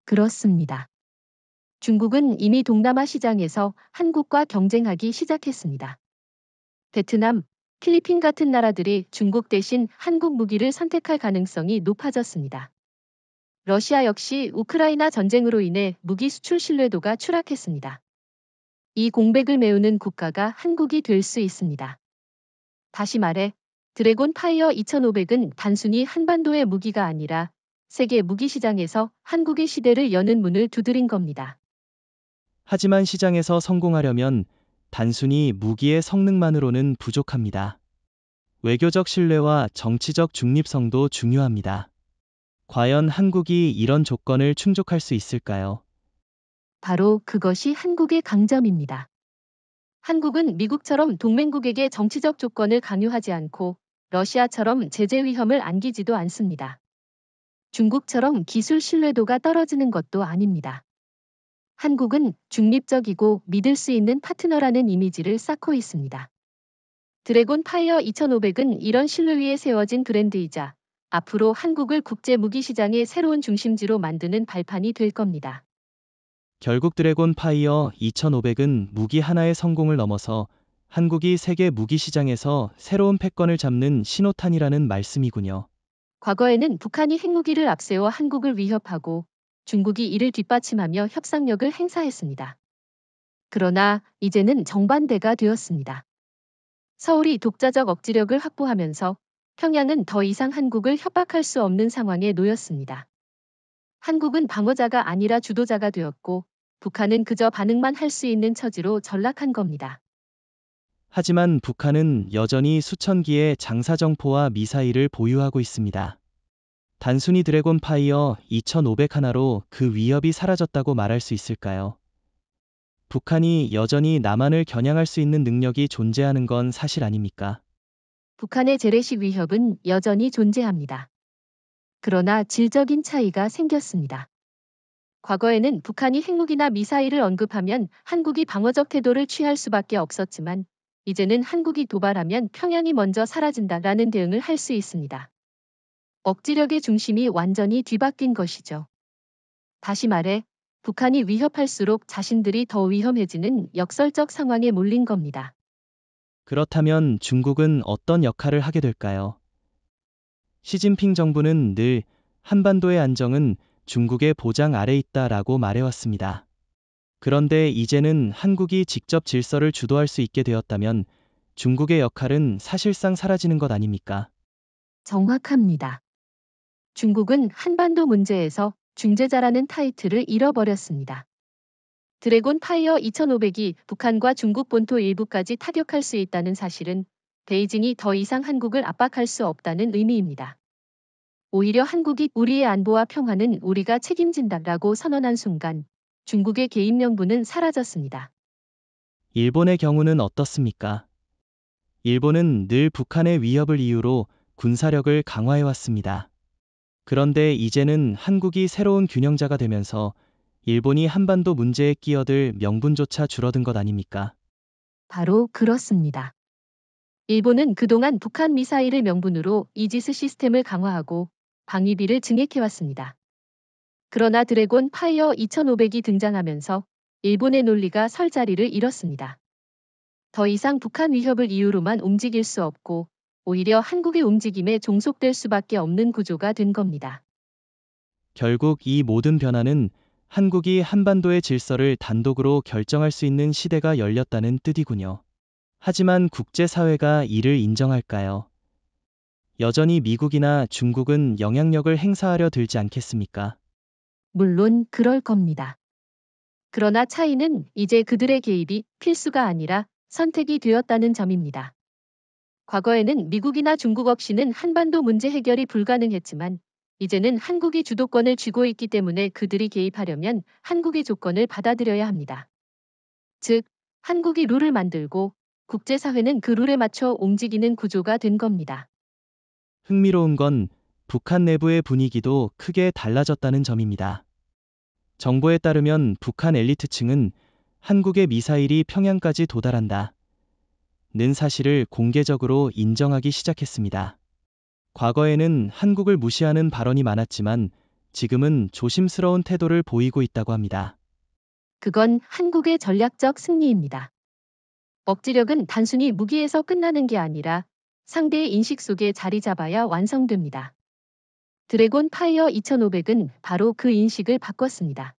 그렇습니다. 중국은 이미 동남아 시장에서 한국과 경쟁하기 시작했습니다. 베트남, 필리핀 같은 나라들이 중국 대신 한국 무기를 선택할 가능성이 높아졌습니다. 러시아 역시 우크라이나 전쟁으로 인해 무기 수출 신뢰도가 추락했습니다. 이 공백을 메우는 국가가 한국이 될 수 있습니다. 다시 말해, 드래곤 파이어 2500은 단순히 한반도의 무기가 아니라 세계 무기 시장에서 한국의 시대를 여는 문을 두드린 겁니다. 하지만 시장에서 성공하려면 단순히 무기의 성능만으로는 부족합니다. 외교적 신뢰와 정치적 중립성도 중요합니다. 과연 한국이 이런 조건을 충족할 수 있을까요? 바로 그것이 한국의 강점입니다. 한국은 미국처럼 동맹국에게 정치적 조건을 강요하지 않고 러시아처럼 제재 위험을 안기지도 않습니다. 중국처럼 기술 신뢰도가 떨어지는 것도 아닙니다. 한국은 중립적이고 믿을 수 있는 파트너라는 이미지를 쌓고 있습니다. 드래곤 파이어 2500은 이런 신뢰 위에 세워진 브랜드이자 앞으로 한국을 국제 무기 시장의 새로운 중심지로 만드는 발판이 될 겁니다. 결국 드래곤 파이어 2500은 무기 하나의 성공을 넘어서 한국이 세계 무기 시장에서 새로운 패권을 잡는 신호탄이라는 말씀이군요. 과거에는 북한이 핵무기를 앞세워 한국을 위협하고 중국이 이를 뒷받침하며 협상력을 행사했습니다. 그러나 이제는 정반대가 되었습니다. 서울이 독자적 억지력을 확보하면서 평양은 더 이상 한국을 협박할 수 없는 상황에 놓였습니다. 한국은 방어자가 아니라 주도자가 되었고 북한은 그저 반응만 할 수 있는 처지로 전락한 겁니다. 하지만 북한은 여전히 수천 기의 장사정포와 미사일을 보유하고 있습니다. 단순히 드래곤 파이어 2500 하나로 그 위협이 사라졌다고 말할 수 있을까요? 북한이 여전히 남한을 겨냥할 수 있는 능력이 존재하는 건 사실 아닙니까? 북한의 재래식 위협은 여전히 존재합니다. 그러나 질적인 차이가 생겼습니다. 과거에는 북한이 핵무기나 미사일을 언급하면 한국이 방어적 태도를 취할 수밖에 없었지만 이제는 한국이 도발하면 평양이 먼저 사라진다라는 대응을 할 수 있습니다. 억지력의 중심이 완전히 뒤바뀐 것이죠. 다시 말해 북한이 위협할수록 자신들이 더 위험해지는 역설적 상황에 몰린 겁니다. 그렇다면 중국은 어떤 역할을 하게 될까요? 시진핑 정부는 늘 한반도의 안정은 중국의 보장 아래 있다라고 말해왔습니다. 그런데 이제는 한국이 직접 질서를 주도할 수 있게 되었다면 중국의 역할은 사실상 사라지는 것 아닙니까? 정확합니다. 중국은 한반도 문제에서 중재자라는 타이틀을 잃어버렸습니다. 드래곤 파이어 2500이 북한과 중국 본토 일부까지 타격할 수 있다는 사실은 베이징이 더 이상 한국을 압박할 수 없다는 의미입니다. 오히려 한국이 우리의 안보와 평화는 우리가 책임진다라고 선언한 순간 중국의 개입 명분은 사라졌습니다. 일본의 경우는 어떻습니까? 일본은 늘 북한의 위협을 이유로 군사력을 강화해왔습니다. 그런데 이제는 한국이 새로운 균형자가 되면서 일본이 한반도 문제에 끼어들 명분조차 줄어든 것 아닙니까? 바로 그렇습니다. 일본은 그동안 북한 미사일을 명분으로 이지스 시스템을 강화하고 방위비를 증액해왔습니다. 그러나 드래곤 파이어 2500이 등장하면서 일본의 논리가 설 자리를 잃었습니다. 더 이상 북한 위협을 이유로만 움직일 수 없고 오히려 한국의 움직임에 종속될 수밖에 없는 구조가 된 겁니다. 결국 이 모든 변화는 한국이 한반도의 질서를 단독으로 결정할 수 있는 시대가 열렸다는 뜻이군요. 하지만 국제사회가 이를 인정할까요? 여전히 미국이나 중국은 영향력을 행사하려 들지 않겠습니까? 물론 그럴 겁니다. 그러나 차이는 이제 그들의 개입이 필수가 아니라 선택이 되었다는 점입니다. 과거에는 미국이나 중국 없이는 한반도 문제 해결이 불가능했지만 이제는 한국이 주도권을 쥐고 있기 때문에 그들이 개입하려면 한국의 조건을 받아들여야 합니다. 즉, 한국이 룰을 만들고 국제사회는 그 룰에 맞춰 움직이는 구조가 된 겁니다. 흥미로운 건 북한 내부의 분위기도 크게 달라졌다는 점입니다. 정보에 따르면 북한 엘리트층은 한국의 미사일이 평양까지 도달한다 는 사실을 공개적으로 인정하기 시작했습니다. 과거에는 한국을 무시하는 발언이 많았지만 지금은 조심스러운 태도를 보이고 있다고 합니다. 그건 한국의 전략적 승리입니다. 억지력은 단순히 무기에서 끝나는 게 아니라 상대의 인식 속에 자리 잡아야 완성됩니다. 드래곤 파이어 2500은 바로 그 인식을 바꿨습니다.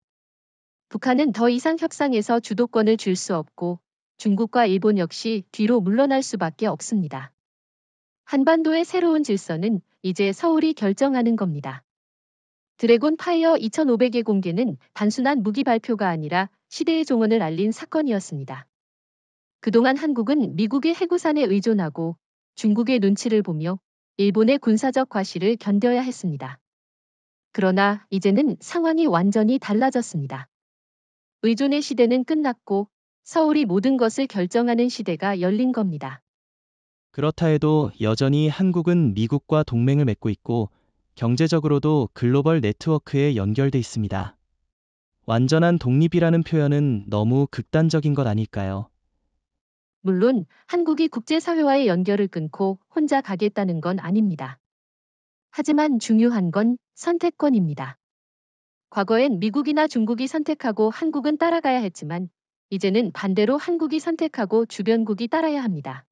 북한은 더 이상 협상에서 주도권을 줄 수 없고 중국과 일본 역시 뒤로 물러날 수밖에 없습니다. 한반도의 새로운 질서는 이제 서울이 결정하는 겁니다. 드래곤 파이어 2500의 공개는 단순한 무기 발표가 아니라 시대의 종언을 알린 사건이었습니다. 그동안 한국은 미국의 해구산에 의존하고 중국의 눈치를 보며 일본의 군사적 과시를 견뎌야 했습니다. 그러나 이제는 상황이 완전히 달라졌습니다. 의존의 시대는 끝났고 서울이 모든 것을 결정하는 시대가 열린 겁니다. 그렇다 해도 여전히 한국은 미국과 동맹을 맺고 있고 경제적으로도 글로벌 네트워크에 연결돼 있습니다. 완전한 독립이라는 표현은 너무 극단적인 것 아닐까요? 물론 한국이 국제사회와의 연결을 끊고 혼자 가겠다는 건 아닙니다. 하지만 중요한 건 선택권입니다. 과거엔 미국이나 중국이 선택하고 한국은 따라가야 했지만 이제는 반대로 한국이 선택하고 주변국이 따라야 합니다.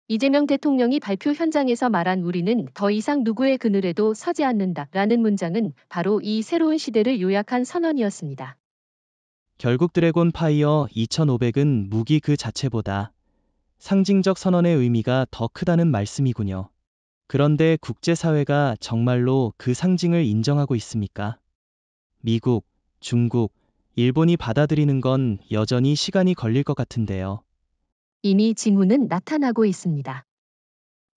이재명 대통령이 발표 현장에서 말한 우리는 더 이상 누구의 그늘에도 서지 않는다라는 문장은 바로 이 새로운 시대를 요약한 선언이었습니다. 결국 드래곤 파이어 2500은 무기 그 자체보다 상징적 선언의 의미가 더 크다는 말씀이군요. 그런데 국제사회가 정말로 그 상징을 인정하고 있습니까? 미국, 중국, 일본이 받아들이는 건 여전히 시간이 걸릴 것 같은데요. 이미 징후는 나타나고 있습니다.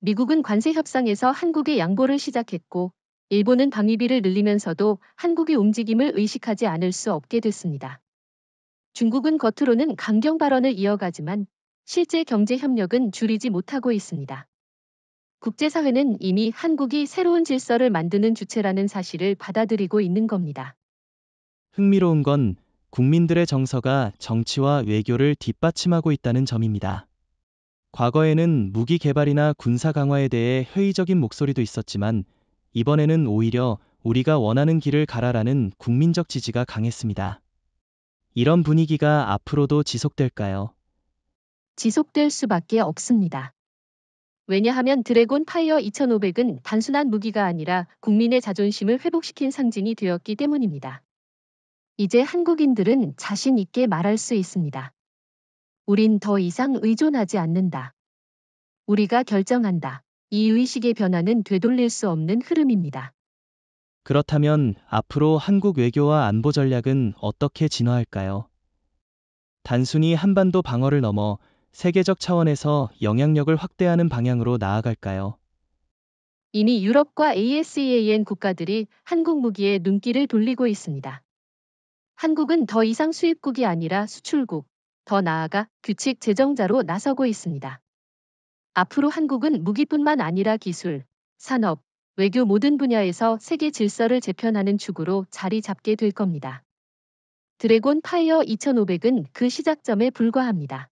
미국은 관세 협상에서 한국의 양보를 시작했고 일본은 방위비를 늘리면서도 한국의 움직임을 의식하지 않을 수 없게 됐습니다. 중국은 겉으로는 강경 발언을 이어가지만 실제 경제 협력은 줄이지 못하고 있습니다. 국제사회는 이미 한국이 새로운 질서를 만드는 주체라는 사실을 받아들이고 있는 겁니다. 흥미로운 건 국민들의 정서가 정치와 외교를 뒷받침하고 있다는 점입니다. 과거에는 무기 개발이나 군사 강화에 대해 회의적인 목소리도 있었지만 이번에는 오히려 우리가 원하는 길을 가라라는 국민적 지지가 강했습니다. 이런 분위기가 앞으로도 지속될까요? 지속될 수밖에 없습니다. 왜냐하면 드래곤 파이어 2500은 단순한 무기가 아니라 국민의 자존심을 회복시킨 상징이 되었기 때문입니다. 이제 한국인들은 자신 있게 말할 수 있습니다. 우린 더 이상 의존하지 않는다. 우리가 결정한다. 이 의식의 변화는 되돌릴 수 없는 흐름입니다. 그렇다면 앞으로 한국 외교와 안보 전략은 어떻게 진화할까요? 단순히 한반도 방어를 넘어 세계적 차원에서 영향력을 확대하는 방향으로 나아갈까요? 이미 유럽과 ASEAN 국가들이 한국 무기에 눈길을 돌리고 있습니다. 한국은 더 이상 수입국이 아니라 수출국, 더 나아가 규칙 제정자로 나서고 있습니다. 앞으로 한국은 무기뿐만 아니라 기술, 산업, 외교 모든 분야에서 세계 질서를 재편하는 축으로 자리 잡게 될 겁니다. 드래곤 파이어 2500은 그 시작점에 불과합니다.